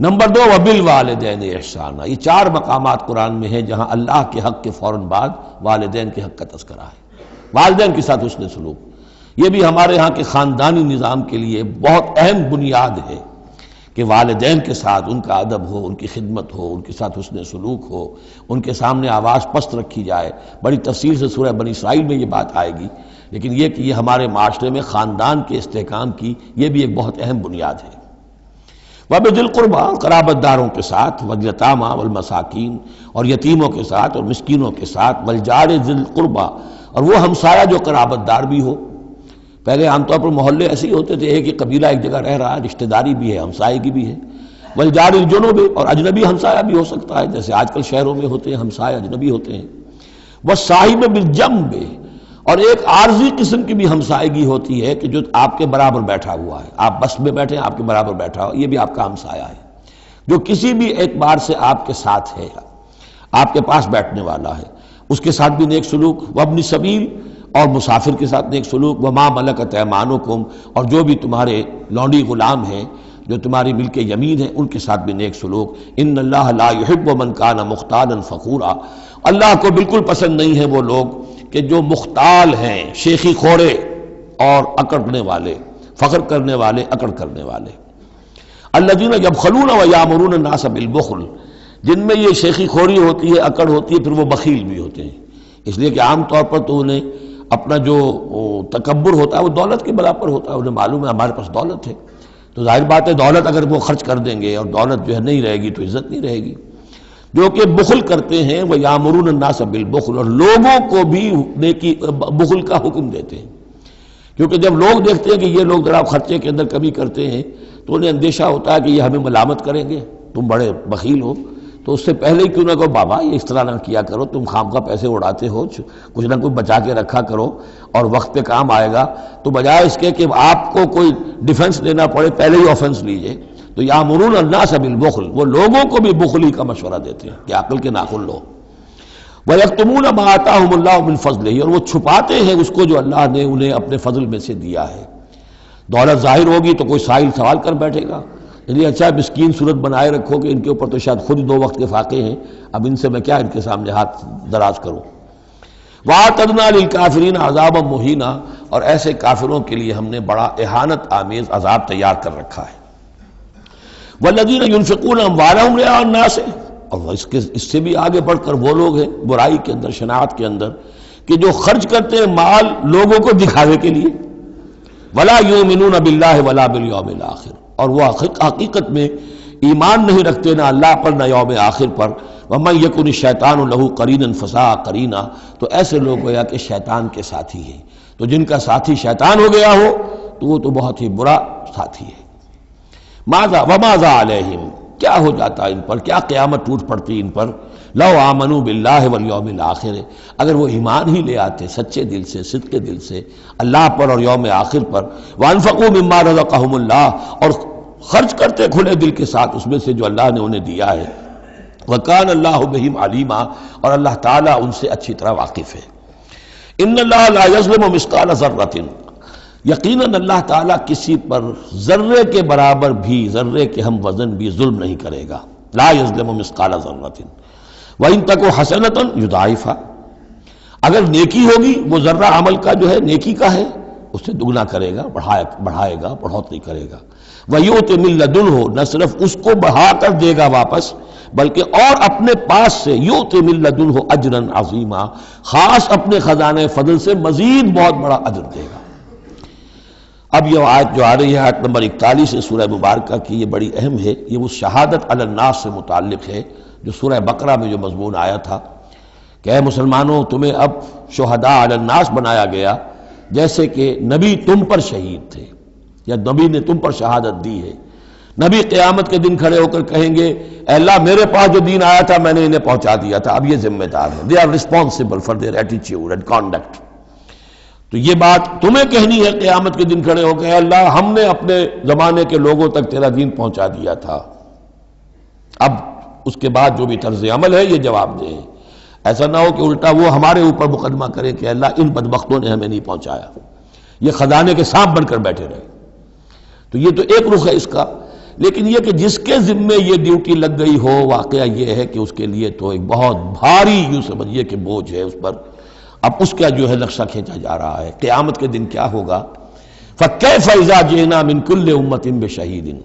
نمبر 2 وَبِالْوَالِدَيْنِ احسانا، یہ 4 مقامات قرآن میں ہیں جہاں اللہ کے حق کے فوراً بعد والدین کے حق کا تذکرہ ہے۔ والدین کے ساتھ حسن سلوک، یہ بھی ہمارے ہاں کے خاندانی نظام کے لیے بہت اہم بنیاد ہے کہ والدین کے ساتھ ان کا ادب ہو، ان کی خدمت ہو، ان کے ساتھ حسن سلوک ہو، ان کے سامنے آواز پست رکھی جائے۔ بڑی تفصیل سے سورہ بنی اسرائیل میں یہ بات آئے گی، لیکن یہ کہ یہ ہمارے معاشرے میں خاندان کے استحکام کی یہ بھی ایک بہت اہم بنیاد ہے۔ وَبِذِي الْقُرْبَىٰ، قرابت داروں کے ساتھ، وَالْيَتَامَىٰ وَالْمَسَاكِينِ، اور یتیموں کے ساتھ اور مسکینوں کے ساتھ، وَالْجَارِ ذِي الْقُرْبَىٰ، اور وہ ہمسایہ جو قرابت دار بھی ہو۔ پہلے عام طور پر محلے ایسے ہی ہوتے تھے، ایک ہی قبیلہ ایک جگہ رہ رہا ہے، رشتہ داری بھی ہے، ہمسائے بھی ہے۔ وَالْجَارِ الْجُنُبِ، اور اجنبی ہمسایہ بھی ہو سکتا ہے، جیسے آج کل شہروں میں ہوتے ہیں ہمسائے اجنبی ہوتے ہیں۔ وَالصَّاحِبِ بِالْجَنبِ، اور ایک عارضی قسم کی بھی ہمسائیگی ہوتی ہے کہ جو آپ کے برابر بیٹھا ہوا ہے، آپ بس میں بیٹھے ہیں، آپ کے برابر بیٹھا ہوا، یہ بھی آپ کا ہمسایہ ہے، جو کسی بھی اعتبار سے آپ کے ساتھ ہے، آپ کے پاس بیٹھنے والا ہے، اس کے ساتھ بھی نیک سلوک، وابن سبیل، اور مسافر کے ساتھ نیک سلوک، وما ملکت ایمانکم، اور جو بھی تمہارے لونڈی غلام ہیں، جو تمہاری ملک یمین ہیں، ان کے ساتھ بھی نیک سلوک۔ ان اللہ لا یحب من کان مختالا فخورا، اللہ کو بالکل پسند نہیں ہے وہ لوگ کہ جو مختال ہیں، شیخی خوڑے اور اکڑنے والے، فخر کرنے والے، اکڑ کرنے والے۔ الذین یبخلون ویامرون الناس بالبخل، جن میں یہ شیخی خوری ہوتی ہے، اکڑ ہوتی ہے، پھر وہ بخیل بھی ہوتے ہیں، اس لیے کہ عام طور پر تو انہیں اپنا جو تکبر ہوتا ہے وہ دولت کے برابر ہوتا ہے، انہیں معلوم ہے ہمارے پاس دولت ہے، تو ظاہر بات ہے دولت اگر وہ خرچ کر دیں گے اور دولت جو ہے نہیں رہے گی تو عزت نہیں رہے گی۔ جو کہ بخل کرتے ہیں وہ یامرون الناس بالبخل، اور لوگوں کو بھی نیکی بخل کا حکم دیتے ہیں، کیونکہ جب لوگ دیکھتے ہیں کہ یہ لوگ ذرا خرچے کے اندر کمی کرتے ہیں تو انہیں اندیشہ ہوتا ہے کہ یہ ہمیں ملامت کریں گے، تم بڑے بخیل ہو، تو اس سے پہلے ہی کیوں نہ کہو بابا یہ اس طرح نہ کیا کرو، تم خام کا پیسے اڑاتے ہو، کچھ نہ کچھ بچا کے رکھا کرو اور وقت پہ کام آئے گا، تو بجائے اس کے کہ آپ کو کوئی ڈیفنس لینا پڑے پہلے ہی آفنس لیجئے۔ تو یامرون الناس بالبخل، وہ لوگوں کو بھی بخلی کا مشورہ دیتے ہیں کہ عقل کے ناخن لو۔ وَيَكْتُمُونَ مَا آتَاهُمُ اللَّهُ مِنْ فَضْلِهِ، اور وہ چھپاتے ہیں اس کو جو اللہ نے انہیں اپنے فضل میں سے دیا ہے۔ دولت ظاہر ہوگی تو کوئی سائل سوال کر بیٹھے گا، یعنی اچھا مسکین صورت بنائے رکھو کہ ان کے اوپر تو شاید خود 2 وقت کے فاقے ہیں، اب ان سے میں کیا ان کے سامنے ہاتھ دراز کروں۔ وَأَعْتَدْنَا لِلْكَافِرِينَ عَذَابًا مُهِينًا، اور ایسے کافروں کے لیے ہم نے بڑا اہانت آمیز عذاب تیار کر رکھا ہے۔ وَالَّذِينَ يُنْفِقُونَ أَمْوَالَهُمْ رِئَاءَ النَّاسِ، اور اس سے بھی آگے بڑھ کر وہ لوگ ہیں برائی کے اندر، شناعت کے اندر، کہ جو خرچ کرتے ہیں مال لوگوں کو دکھاوے کے لیے۔ وَلَا يُؤْمِنُونَ بِاللَّهِ وَلَا بِالْيَوْمِ الْآخِرِ، اور وہ حقیقت میں ایمان نہیں رکھتے نہ اللہ پر نہ یوم آخر پر۔ وَمَن يَكُنِ الشَّيْطَانُ لَهُ قَرِينًا فَسَاءَ قَرِينًا، تو ایسے لوگ گویا کہ شیطان کے ساتھی ہیں، تو جن کا ساتھی شیطان ہو گیا ہو تو وہ تو بہت ہی برا ساتھی ہے۔ ماذا وماذا علیہم، کیا ہو جاتا ان پر، کیا قیامت ٹوٹ پڑتی ان پر۔ لو آمنوا باللہ والیوم الآخر، اگر وہ ایمان ہی لے آتے سچے دل سے، صدق دل سے اللہ پر اور یوم آخر پر۔ وانفقوا مما رزقہم اللہ، اور خرچ کرتے کھلے دل کے ساتھ اس میں سے جو اللہ نے انہیں دیا ہے۔ وکان اللہ بہم علیما، اور اللہ تعالیٰ ان سے اچھی طرح واقف ہے۔ ان اللہ لا یظلم مثقال ذرۃ، یقیناً اللہ تعالیٰ کسی پر ذرے کے برابر بھی، ذرے کے ہم وزن بھی ظلم نہیں کرے گا۔ لا یظلم مثقال ذرۃ وَإِن تَكُ حَسَنَةً يُضَاعِفْهَا، اگر نیکی ہوگی وہ ذرہ عمل کا جو ہے نیکی کا ہے اس سے دگنا کرے گا، بڑھائے گا، بڑھوتری کرے گا۔ وَيُؤْتِ مِن لَّدُنْهُ، نہ صرف اس کو بڑھا کر دے گا واپس بلکہ اور اپنے پاس سے یؤتِ مِن لَّدُنْهُ أَجْرًا عَظِیمًا، خاص اپنے خزانے فضل سے مزید بہت بڑا اجر دے گا۔ اب یہ آیت جو آ رہی ہے، آیت نمبر 41 ہے سورہ مبارکہ کی، یہ بڑی اہم ہے، یہ اس شہادت علی الناس سے متعلق ہے جو سورہ بقرہ میں جو مضمون آیا تھا کہ اے مسلمانوں تمہیں اب شہداء علی الناس بنایا گیا، جیسے کہ نبی تم پر شہید تھے یا نبی نے تم پر شہادت دی ہے۔ نبی قیامت کے دن کھڑے ہو کر کہیں گے اے اللہ میرے پاس جو دین آیا تھا میں نے انہیں پہنچا دیا تھا، اب یہ ذمہ دار ہیں، they are responsible for their attitude and conduct. تو یہ بات تمہیں کہنی ہے قیامت کے دن کھڑے ہو کے، اے اللہ ہم نے اپنے زمانے کے لوگوں تک تیرا دین پہنچا دیا تھا، اب اس کے بعد جو بھی طرز عمل ہے یہ جواب دیں۔ ایسا نہ ہو کہ الٹا وہ ہمارے اوپر مقدمہ کرے کہ اللہ ان بدبختوں نے ہمیں نہیں پہنچایا، یہ خزانے کے سانپ بن کر بیٹھے رہے۔ تو یہ تو ایک رخ ہے اس کا، لیکن یہ کہ جس کے ذمے یہ ڈیوٹی لگ گئی ہو، واقعہ یہ ہے کہ اس کے لیے تو ایک بہت بھاری یوں سمجھیے کہ بوجھ ہے اس پر۔ اب اس کا جو ہے نقشہ کھینچا جا رہا ہے قیامت کے دن کیا ہوگا۔ فَكَيْفَ إِذَا جِئْنَا مِن كُلِّ أُمَّةٍ بِشَهِيدٍ،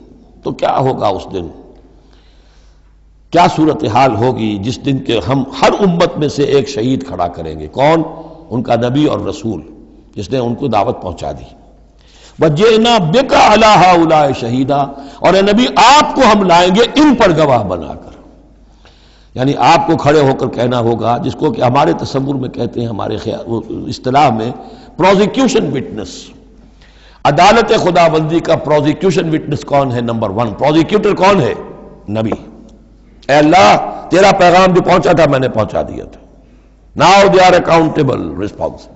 تو کیا ہوگا اس دن، کیا صورتحال ہوگی جس دن کے ہم ہر امت میں سے ایک شہید کھڑا کریں گے۔ کون؟ ان کا نبی اور رسول جس نے ان کو دعوت پہنچا دی۔ وَجِئْنَا بِكَ عَلَىٰ هَٰؤُلَاءِ شَهِيدًا، اور اے نبی آپ کو ہم لائیں گے ان پر گواہ بنا کر، یعنی آپ کو کھڑے ہو کر کہنا ہوگا، جس کو کہ ہمارے تصور میں کہتے ہیں، ہمارے اصطلاح میں پروزیکیوشن وٹنس۔ عدالت خداوندی کا پروزیکیوشن وٹنس کون ہے؟ نمبر 1 پروزیکیوٹر کون ہے؟ نبی۔ اے اللہ تیرا پیغام جو پہنچا تھا میں نے پہنچا دیا تھا، now they are accountable responsible.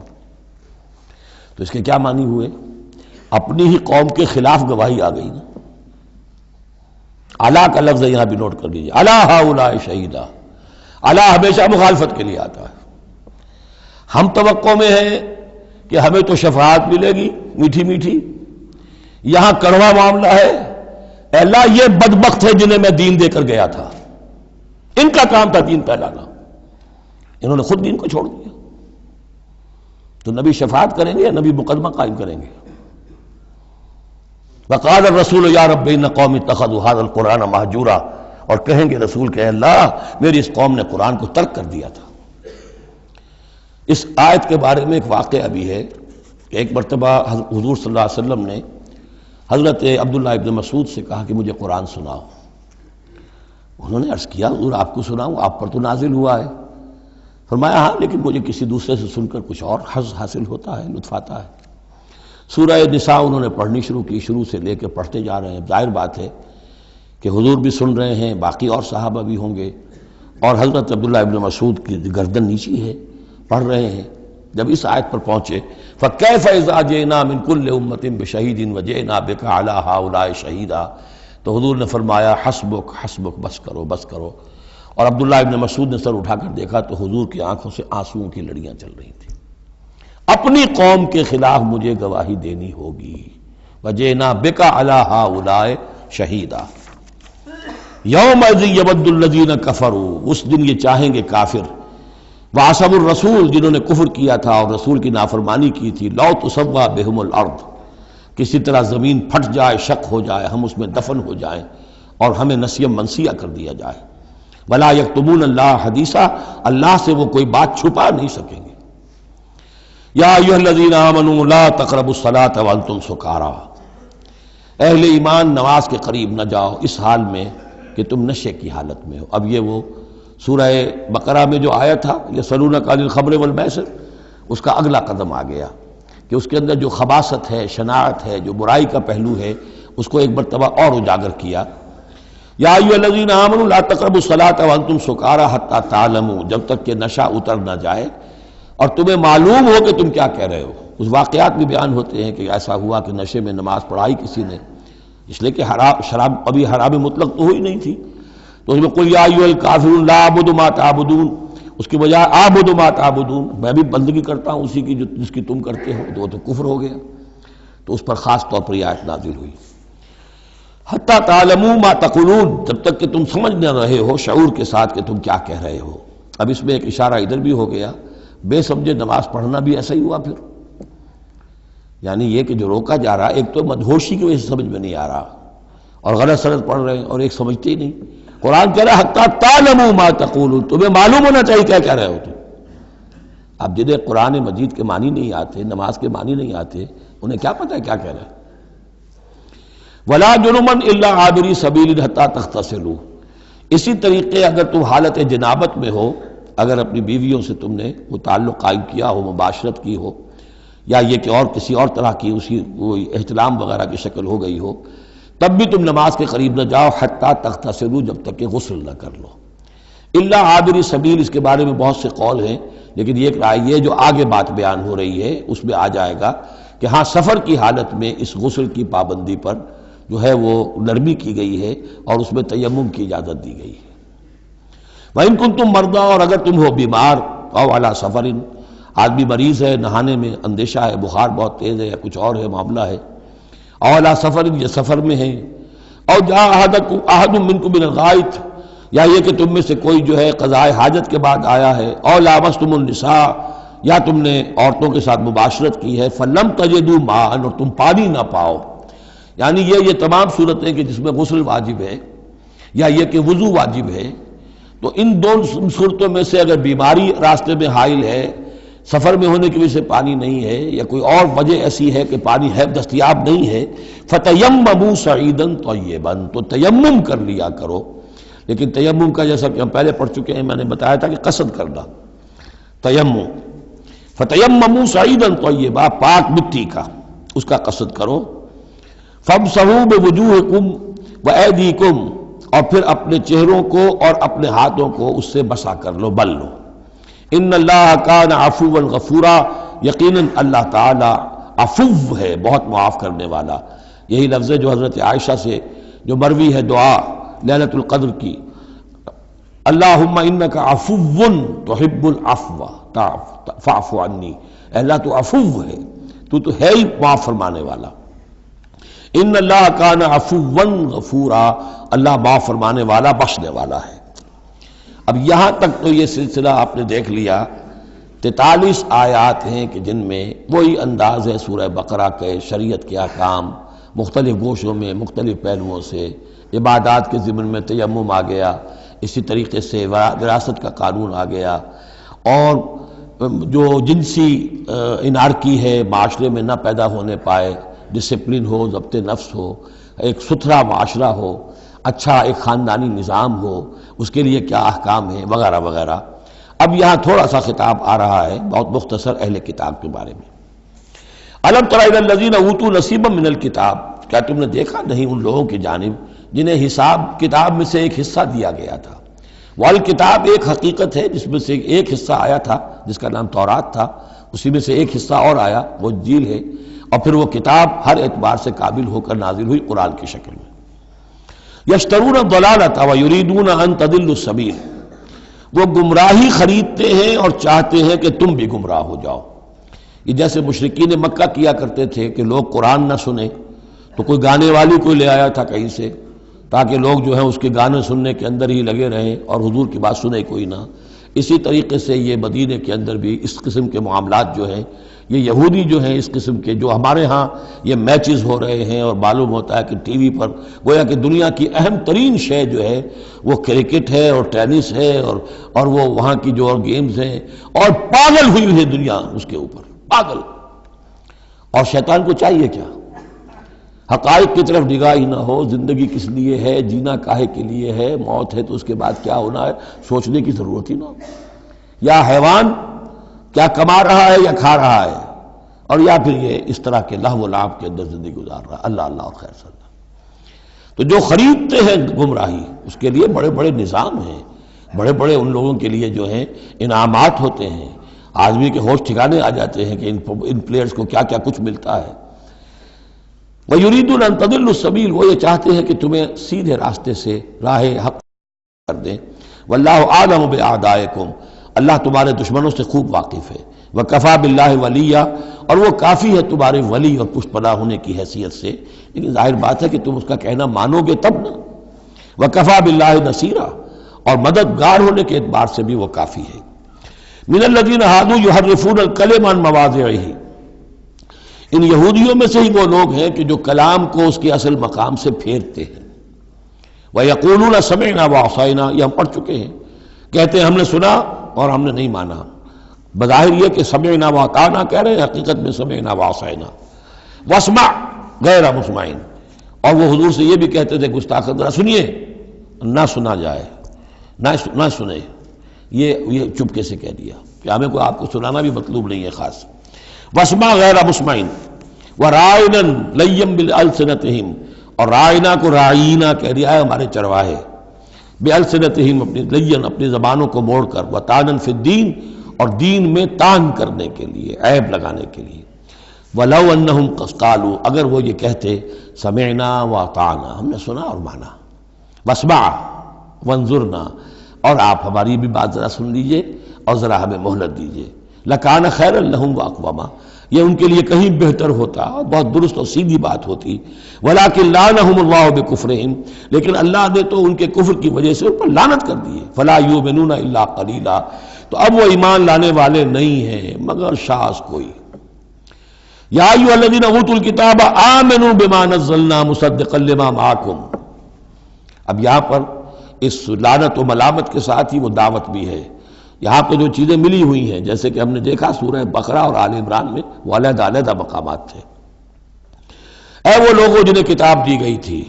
تو اس کے کیا معنی ہوئے؟ اپنی ہی قوم کے خلاف گواہی آ گئی نا. الا کا لفظ یہاں بھی نوٹ کر لیجیے، الا ہؤلاء شہیدا. الا ہمیشہ مخالفت کے لیے آتا ہے. ہم توقع میں ہیں کہ ہمیں تو شفاعت ملے گی میٹھی میٹھی، یہاں کڑوا معاملہ ہے. اے اللہ یہ بدبخت ہے جنہیں میں دین دے کر گیا تھا، ان کا کام تھا دین پھیلانا، انہوں نے خود دین کو چھوڑ دیا. تو نبی شفاعت کریں گے یا نبی مقدمہ قائم کریں گے؟ وقال الرسول یا رب ان قوم اتخذوا هذا القرآن مہجورا، اور کہیں گے رسول کہ اللہ میری اس قوم نے قرآن کو ترک کر دیا تھا. اس آیت کے بارے میں ایک واقعہ بھی ہے کہ ایک مرتبہ حضور صلی اللہ علیہ وسلم نے حضرت عبداللہ ابن مسعود سے کہا کہ مجھے قرآن سناؤ. انہوں نے عرض کیا حضور آپ کو سناؤں؟ آپ پر تو نازل ہوا ہے. فرمایا ہاں لیکن مجھے کسی دوسرے سے سن کر کچھ اور حظ حاصل ہوتا ہے، لطف آتا ہے. سورہ نساء انہوں نے پڑھنی شروع کی، شروع سے لے کے پڑھتے جا رہے ہیں. ظاہر بات ہے کہ حضور بھی سن رہے ہیں، باقی اور صحابہ بھی ہوں گے، اور حضرت عبداللہ ابن مسعود کی گردن نیچی ہے، پڑھ رہے ہیں. جب اس آیت پر پہنچے فَكَيْفَ إِذَا جِئْنَا مِن كُلِّ أُمَّةٍ بِشَهِيدٍ وَجِئْنَا بِكَ عَلَىٰ هَٰؤُلَاءِ شَهِيدًا، تو حضور نے فرمایا حسبک حسبک، بس کرو بس کرو. اور عبداللہ ابن مسعود نے سر اٹھا کر دیکھا تو حضور کی آنکھوں سے آنسوؤں کی لڑیاں چل رہی تھیں. اپنی قوم کے خلاف مجھے گواہی دینی ہوگی. وَجِئْنَا بِكَ عَلَىٰ هَٰؤُلَاءِ شَهِيدًا يَوْمَئِذٍ يَوَدُّ الَّذِينَ كَفَرُوا، اس دن یہ چاہیں گے کافر، وَعَصَوُا الرَّسُولَ جنہوں نے کفر کیا تھا اور رسول کی نافرمانی کی تھی، لَوْ تُسَوَّىٰ بِهِمُ الْأَرْضُ، کسی طرح زمین پھٹ جائے، شق ہو جائے، ہم اس میں دفن ہو جائیں اور ہمیں نسیم منسیہ کر دیا جائے. وَلَا يَكْتُمُونَ اللَّهَ حَدِيثًا، اللہ سے وہ کوئی بات چھپا نہیں سکیں گے. یا ایھا الذین آمنوا لا تقربوا الصلاۃ وانتم سکارا، اہل ایمان نماز کے قریب نہ جاؤ اس حال میں کہ تم نشے کی حالت میں ہو. اب یہ وہ سورہ بقرہ میں جو آیا تھا یسألونک عن الخمر والمیسر، اس کا اگلا قدم آ گیا کہ اس کے اندر جو خباثت ہے، شناعت ہے، جو برائی کا پہلو ہے، اس کو ایک مرتبہ اور اجاگر کیا. یا ایھا الذین آمنوا لا تقربوا الصلاۃ وانتم سکارا حتی تعلموا، جب تک کہ نشہ اتر نہ جائے اور تمہیں معلوم ہو کہ تم کیا کہہ رہے ہو. اس واقعات بھی بیان ہوتے ہیں کہ ایسا ہوا کہ نشے میں نماز پڑھائی کسی نے، اس لیے کہ شراب ابھی حرام مطلق تو ہوئی نہیں تھی، تو اس میں قل یا ایھا الکافرون لا اعبد ما تعبدون، اس کی بجائے اعبد ما تعبدون، میں بھی بندگی کرتا ہوں اسی کی جس کی تم کرتے ہو، تو وہ تو کفر ہو گیا. تو اس پر خاص طور پر یہ آیت نازل ہوئی حتی تعلموا ما تقولون، جب تک کہ تم سمجھ نہ رہے ہو شعور کے ساتھ کہ تم کیا کہہ رہے ہو. اب اس میں ایک اشارہ ادھر بھی ہو گیا، بے سمجھے نماز پڑھنا بھی ایسا ہی ہوا پھر. یعنی یہ کہ جو روکا جا رہا، ایک تو مدہوشی کی وجہ سے سمجھ میں نہیں آ رہا اور غلط سلط پڑھ رہے ہیں، اور ایک سمجھتے ہی نہیں. قرآن کہہ رہا ہے حتی تعلموا ما تقولون، تمہیں معلوم ہونا چاہیے کیا کہہ رہے ہو تم. اب جنہیں قرآن مجید کے معنی نہیں آتے، نماز کے معنی نہیں آتے، انہیں کیا پتہ ہے کیا کہہ رہے ہیں. وَلَا جُنُبًا إِلَّا عَابِرِي سَبِيلٍ حَتَّىٰ تَغْتَسِلُوا، اسی طریقے اگر تم حالت جنابت میں ہو، اگر اپنی بیویوں سے تم نے وہ تعلق قائم کیا ہو، مباشرت کی ہو، یا یہ کہ اور کسی اور طرح کی اسی وہ احتلام وغیرہ کی شکل ہو گئی ہو، تب بھی تم نماز کے قریب نہ جاؤ حتیٰ تغتسلوا، جب تک کہ غسل نہ کر لو. الا عابری سبیل، اس کے بارے میں بہت سے قول ہیں، لیکن یہ رائے یہ جو آگے بات بیان ہو رہی ہے اس میں آ جائے گا کہ ہاں سفر کی حالت میں اس غسل کی پابندی پر جو ہے وہ نرمی کی گئی ہے اور اس میں تیمم کی اجازت دی گئی ہے. وَإِن كُنتُم مَرْضَىٰ، اور اگر تم ہو بیمار، أَوْ عَلَىٰ سَفَرٍ، آدمی مریض ہے، نہانے میں اندیشہ ہے، بخار بہت تیز ہے یا کچھ اور ہے معاملہ ہے، أَوْ عَلَىٰ سَفَرٍ، یہ سفر میں ہے، أَوْ جَاءَ أَحَدٌ مِّنكُم مِّنَ الْغَائِطِ، یا یہ کہ تم میں سے کوئی جو ہے قضائے حاجت کے بعد آیا ہے، أَوْ لَامَسْتُمُ النِّسَاءَ، یا تم نے عورتوں کے ساتھ مباشرت کی ہے، فَلَمْ تَجِدُوا مَاءً، اور تم پانی نہ پاؤ. یعنی یہ تمام صورتیں کہ جس میں غسل واجب ہے یا یہ کہ وضو واجب ہے، تو ان دو صورتوں میں سے اگر بیماری راستے میں حائل ہے، سفر میں ہونے کی وجہ سے پانی نہیں ہے، یا کوئی اور وجہ ایسی ہے کہ پانی ہے دستیاب نہیں ہے، فَتَيَمَّمُوا صَعِيدًا طَيِّبًا، تو تیمم کر لیا کرو. لیکن تیمم کا جیسا کہ ہم پہلے پڑھ چکے ہیں، میں نے بتایا تھا کہ قصد کرنا تیمم، فَتَيَمَّمُوا صَعِيدًا طَيِّبًا، پاک مٹی کا اس کا قصد کرو. فَامْسَحُوا بِوُجُوهِكُمْ وَأَيْدِيكُمْ، اور پھر اپنے چہروں کو اور اپنے ہاتھوں کو اس سے مسح کر لو، بل لو. ان اللہ کان عفوا غفورا، یقیناً اللہ تعالی عفو ہے، بہت معاف کرنے والا۔ یہی لفظ ہے جو حضرت عائشہ سے جو مروی ہے دعا لیلۃ القدر کی، اللہم انک عفو تحب العفو فاعف عنی، اے اللہ تو عفو ہے، تو ہے ہی معاف فرمانے والا۔ ان اللہ کان عفوا غفورا، اللہ معاف فرمانے والا بخشنے والا ہے۔ اب یہاں تک تو یہ سلسلہ آپ نے دیکھ لیا، 43 آیات ہیں کہ جن میں وہی انداز ہے سورہ بقرہ کے، شریعت کے احکام مختلف گوشوں میں مختلف پہلوؤں سے، عبادات کے ضمن میں تیمم آ گیا، اسی طریقے سے وراثت کا قانون آ گیا، اور جو جنسی انارکی ہے معاشرے میں نہ پیدا ہونے پائے، ڈسپلن ہو، ضبط نفس ہو، ایک ستھرا معاشرہ ہو، اچھا ایک خاندانی نظام ہو، اس کے لیے کیا احکام ہیں وغیرہ وغیرہ۔ اب یہاں تھوڑا سا خطاب آ رہا ہے بہت مختصر اہل کتاب کے بارے میں۔ الم تر الی الذین اوتوا نصیبا من الکتاب، کیا تم نے دیکھا نہیں ان لوگوں کی جانب جنہیں حساب کتاب میں سے ایک حصہ دیا گیا تھا۔ والکتاب ایک حقیقت ہے جس میں سے ایک حصہ آیا تھا جس کا نام تورات تھا، اسی میں سے ایک حصہ اور آیا وہ انجیل ہے، اور پھر وہ کتاب ہر اعتبار سے قابل ہو کر نازل ہوئی قرآن کی شکل میں۔ یشترون الضلالۃ ویریدون ان تضلوا السبیل، وہ گمراہی خریدتے ہیں اور چاہتے ہیں کہ تم بھی گمراہ ہو جاؤ۔ یہ جیسے مشرکین مکہ کیا کرتے تھے کہ لوگ قرآن نہ سنیں تو کوئی گانے والی کوئی لے آیا تھا کہیں سے، تاکہ لوگ جو ہیں اس کے گانے سننے کے اندر ہی لگے رہیں اور حضور کی بات سنے کوئی نہ۔ اسی طریقے سے یہ مدینے کے اندر بھی اس قسم کے معاملات جو ہیں، یہ یہودی جو ہیں اس قسم کے، جو ہمارے ہاں یہ میچز ہو رہے ہیں اور معلوم ہوتا ہے کہ ٹی وی پر گویا کہ دنیا کی اہم ترین شے جو ہے وہ کرکٹ ہے اور ٹینس ہے اور وہ وہاں کی جو اور گیمز ہیں، اور پاگل ہوئی ہے دنیا اس کے اوپر، پاگل۔ اور شیطان کو چاہیے کیا؟ حقائق کی طرف نگاہ ہی نہ ہو، زندگی کس لیے ہے، جینا کاہے کے لیے ہے، موت ہے تو اس کے بعد کیا ہونا ہے، سوچنے کی ضرورت ہی نہ ہو۔ یا حیوان کیا کما رہا ہے یا کھا رہا ہے، اور یا پھر یہ اس طرح کے لہو و لعب کے اندر زندگی گزار رہا ہے۔ اللہ اللہ اور خیر صلی اللہ۔ تو جو خریدتے ہیں گمراہی، اس کے لیے بڑے بڑے نظام ہیں، بڑے بڑے ان لوگوں کے لیے جو ہیں انعامات ہوتے ہیں، آدمی کے ہوش ٹھکانے آ جاتے ہیں کہ ان پلیئرز کو کیا کیا کچھ ملتا ہے۔ وَيُرِيدُونَ أَن تَضِلُّوا السَّبِيلَ، وہ یہ چاہتے ہیں کہ تمہیں سیدھے راستے سے راہ حق کر دیں۔ وَاللَّهُ أَعْلَمُ بِأَعْدَائِكُمْ، اللہ تمہارے دشمنوں سے خوب واقف ہے۔ وَكَفَى بِاللَّهِ وَلِيًّا، اور وہ کافی ہے تمہارے ولی اور پشت پناہ ہونے کی حیثیت سے، لیکن ظاہر بات ہے کہ تم اس کا کہنا مانو گے تب نا۔ وَكَفَى بِاللَّهِ نَصِيرًا، اور مددگار ہونے کے اعتبار سے بھی وہ کافی ہے۔ مِنَ الَّذِينَ هَادُوا يُحَرِّفُونَ الْكَلِمَ عَن مَّوَاضِعِهِ، ان یہودیوں میں سے ہی وہ لوگ ہیں کہ جو کلام کو اس کے اصل مقام سے پھیرتے ہیں۔ وَيَقُولُونَ سَمِعْنَا وَعَصَيْنَا، یہ ہم پڑھ چکے ہیں، کہتے ہیں ہم نے سنا اور ہم نے نہیں مانا۔ بظاہر یہ کہ سمعنا وَأَطَعْنَا کہہ رہے ہیں، حقیقت میں سمعنا وَعَصَيْنَا۔ وَاسْمَعْ غَيْرَ مُسْمَعٍ، اور وہ حضور سے یہ بھی کہتے تھے گستاخ ذرا سنیے، نہ سنا جائے، نہ سنے، یہ چپکے سے کہہ دیا کہ ہمیں کوئی آپ کو سنانا بھی مطلوب نہیں ہے خاص۔ وَاسْمَعْ غَيْرَ مُسْمَعٍ وَرَاعِنًا لَيًّا بِأَلْسِنَتِهِمْ، اور رائنا کو رائینا کہہ دیا ہے ہمارے چرواہے، بِأَلْسِنَتِهِمْ اپنی لین اپنی زبانوں کو موڑ کر، وَطَعْنًا فِي الدِّينِ، اور دین میں طعن کرنے کے لیے، عیب لگانے کے لیے۔ وَلَوْ أَنَّهُمْ قَالُوا، اگر وہ یہ کہتے سمعنا وَأَطَعْنَا، ہم نے سنا اور مانا، وَاسْمَعْ وَانظُرْنَا، اور آپ ہماری بھی بات ذرا سن لیجئے اور ذرا ہمیں مہلت دیجئے، لَكَانَ خَيْرًا لَهُمْ وَأَقْوَمَ، یہ ان کے لیے کہیں بہتر ہوتا اور بہت درست اور سیدھی بات ہوتی۔ وَلَكِنْ لَعَنَهُمُ اللَّهُ بِكُفْرِهِمْ، لیکن اللہ نے تو ان کے کفر کی وجہ سے ان پر لعنت کر دی ہے۔ فَلَا يُؤْمِنُونَ إِلَّا قَلِيلًا، تو اب وہ ایمان لانے والے نہیں ہیں مگر شاذ کوئی۔ یا ایھا الذین اوتوا الکتاب آمنوا بما نزلنا مصدقا لما معکم، اب یہاں پر اس لعنت و ملامت کے ساتھ ہی وہ دعوت بھی ہے۔ یہاں پہ جو چیزیں ملی ہوئی ہیں جیسے کہ ہم نے دیکھا سورہ بقرہ اور آل عمران میں وہ علیحدہ علیحدہ مقامات تھے۔ اے وہ لوگوں جنہیں کتاب دی گئی تھی،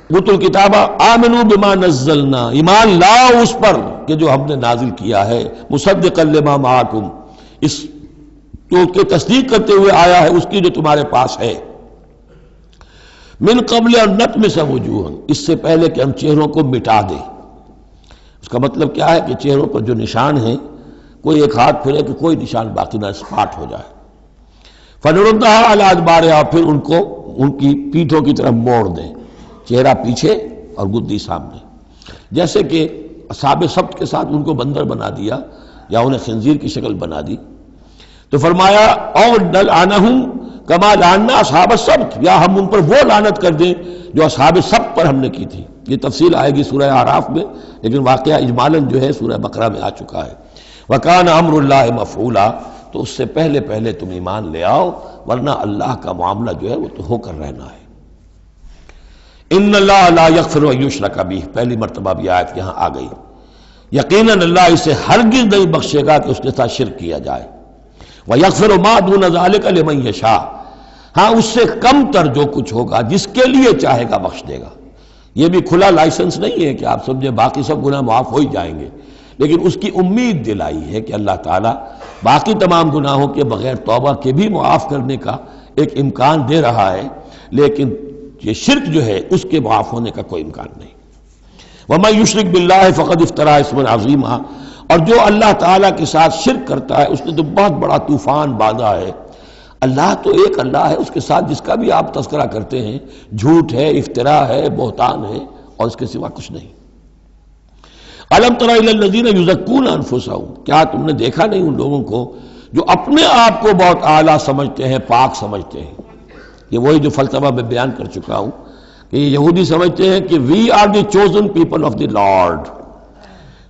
اوتوا الکتاب آمنوا بما نزلنا، ایمان لاؤ اس پر کہ جو ہم نے نازل کیا ہے، مصدقا لما معکم، اس جو کہ تصدیق کرتے ہوئے آیا ہے اس کی جو تمہارے پاس ہے۔ من قبل ان نطمس وجوہا، اس سے پہلے کہ ہم چہروں کو مٹا دیں۔ اس کا مطلب کیا ہے کہ چہروں پر جو نشان ہیں کوئی ایک ہاتھ پھرے کہ کوئی نشان باقی نہ، اسپاٹ ہو جائے۔ فنردها علی ادبارها، پھر ان کو ان کی پیٹھوں کی طرف موڑ دیں، چہرہ پیچھے اور گدی سامنے. جیسے کہ اصحاب سبت کے ساتھ ان کو بندر بنا دیا یا انہیں خنزیر کی شکل بنا دی، تو فرمایا اور نلعنہم کما لعنا اصحاب السبت، یا ہم ان پر وہ لعنت کر دیں جو اصحاب سبت پر ہم نے کی تھی. یہ تفصیل آئے گی سورہ اعراف میں، لیکن واقعہ اجمالاً جو ہے سورہ بقرہ میں آ چکا ہے. وَكَانَ أَمْرُ اللَّهِ مَفْعُولًا، تو اس سے پہلے تم ایمان لے آؤ، ورنہ اللہ کا معاملہ جو ہے وہ تو ہو کر رہنا ہے. ان اللہ لا یغفر ان یشرک بہ، پہلی مرتبہ بھی آیت یہاں آ گئی. یقیناً اللہ اسے ہرگز نہیں بخشے گا کہ اس کے ساتھ شرک کیا جائے. وَيَغْفِرُ مَا دُونَ ذَلِكَ لِمَن یشاء، ہاں اس سے کم تر جو کچھ ہوگا جس کے لیے چاہے گا بخش دے گا. یہ بھی کھلا لائسنس نہیں ہے کہ آپ سمجھے باقی سب گناہ معاف ہو ہی جائیں گے، لیکن اس کی امید دلائی ہے کہ اللہ تعالیٰ باقی تمام گناہوں کے بغیر توبہ کے بھی معاف کرنے کا ایک امکان دے رہا ہے، لیکن یہ شرک جو ہے اس کے معاف ہونے کا کوئی امکان نہیں. وَمَن يُشْرِكْ بِاللَّهِ فَقَدِ افْتَرَىٰ اِثْمًا عَظِيمًا، اور جو اللہ تعالیٰ کے ساتھ شرک کرتا ہے اس نے تو بہت بڑا طوفان باندھا ہے. اللہ تو ایک اللہ ہے، اس کے ساتھ جس کا بھی آپ تذکرہ کرتے ہیں جھوٹ ہے، افتراء ہے، بہتان ہے، اور اس کے سوا کچھ نہیں. أَلَمْ تَرَ إِلَى الَّذِينَ يُزَكُّونَ أَنفُسَهُم، کیا تم نے دیکھا نہیں ان لوگوں کو جو اپنے آپ کو بہت اعلیٰ سمجھتے ہیں، پاک سمجھتے ہیں. یہ وہی جو فلسفہ میں بیان کر چکا ہوں کہ یہ یہودی سمجھتے ہیں کہ we are the chosen people of the Lord.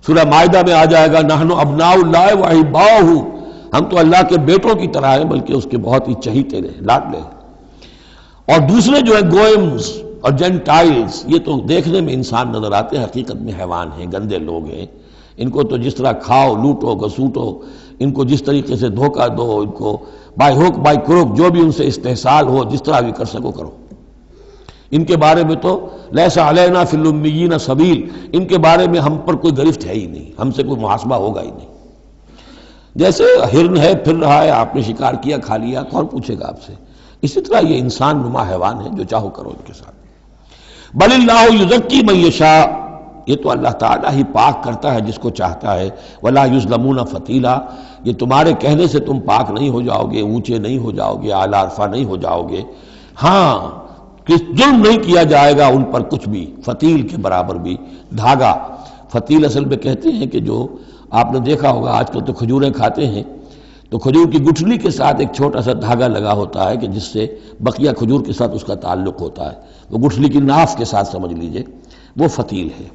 سورہ مائدہ میں آ جائے گا نحن ابناء اللہ واحباؤہ، ہم تو اللہ کے بیٹوں کی طرح ہیں، بلکہ اس کے بہت ہی چہیتے ہیں، لاڈلے ہیں. اور دوسرے جو ہے گوئمز اور جینٹائلز، یہ تو دیکھنے میں انسان نظر آتے ہیں، حقیقت میں حیوان ہیں، گندے لوگ ہیں. ان کو تو جس طرح کھاؤ، لوٹو، گسوٹو، ان کو جس طریقے سے دھوکہ دو، ان کو بائی ہوک بائی کروک جو بھی ان سے استحصال ہو، جس طرح بھی کر سکو کرو. ان کے بارے میں تو لیس علینا فی الامیین سبیل، ان کے بارے میں ہم پر کوئی گرفت ہے ہی نہیں، ہم سے کوئی محاسبہ ہوگا ہی نہیں. جیسے ہرن ہے، پھر رہا ہے، آپ نے شکار کیا، کھا لیا، کون پوچھے گا آپ سے. اسی طرح یہ انسان نما حیوان ہے، جو چاہو کرو ان کے ساتھ. بل اللہ یزکی من یشاء، یہ تو اللہ تعالیٰ ہی پاک کرتا ہے جس کو چاہتا ہے. ولا یظلمون فتیلا، یہ تمہارے کہنے سے تم پاک نہیں ہو جاؤ گے، اونچے نہیں ہو جاؤ گے، اعلیٰ عرفہ نہیں ہو جاؤ گے. ہاں کہ ظلم نہیں کیا جائے گا ان پر کچھ بھی، فتیل کے برابر بھی. دھاگا، فتیل اصل میں کہتے ہیں کہ جو آپ نے دیکھا ہوگا آج کل تو کھجوریں کھاتے ہیں تو کھجور کی گٹھلی کے ساتھ ایک چھوٹا سا دھاگا لگا ہوتا ہے کہ جس سے بقیہ کھجور کے ساتھ اس کا تعلق ہوتا ہے، وہ گٹھلی کی ناف کے ساتھ سمجھ لیجئے، وہ فتیل ہے.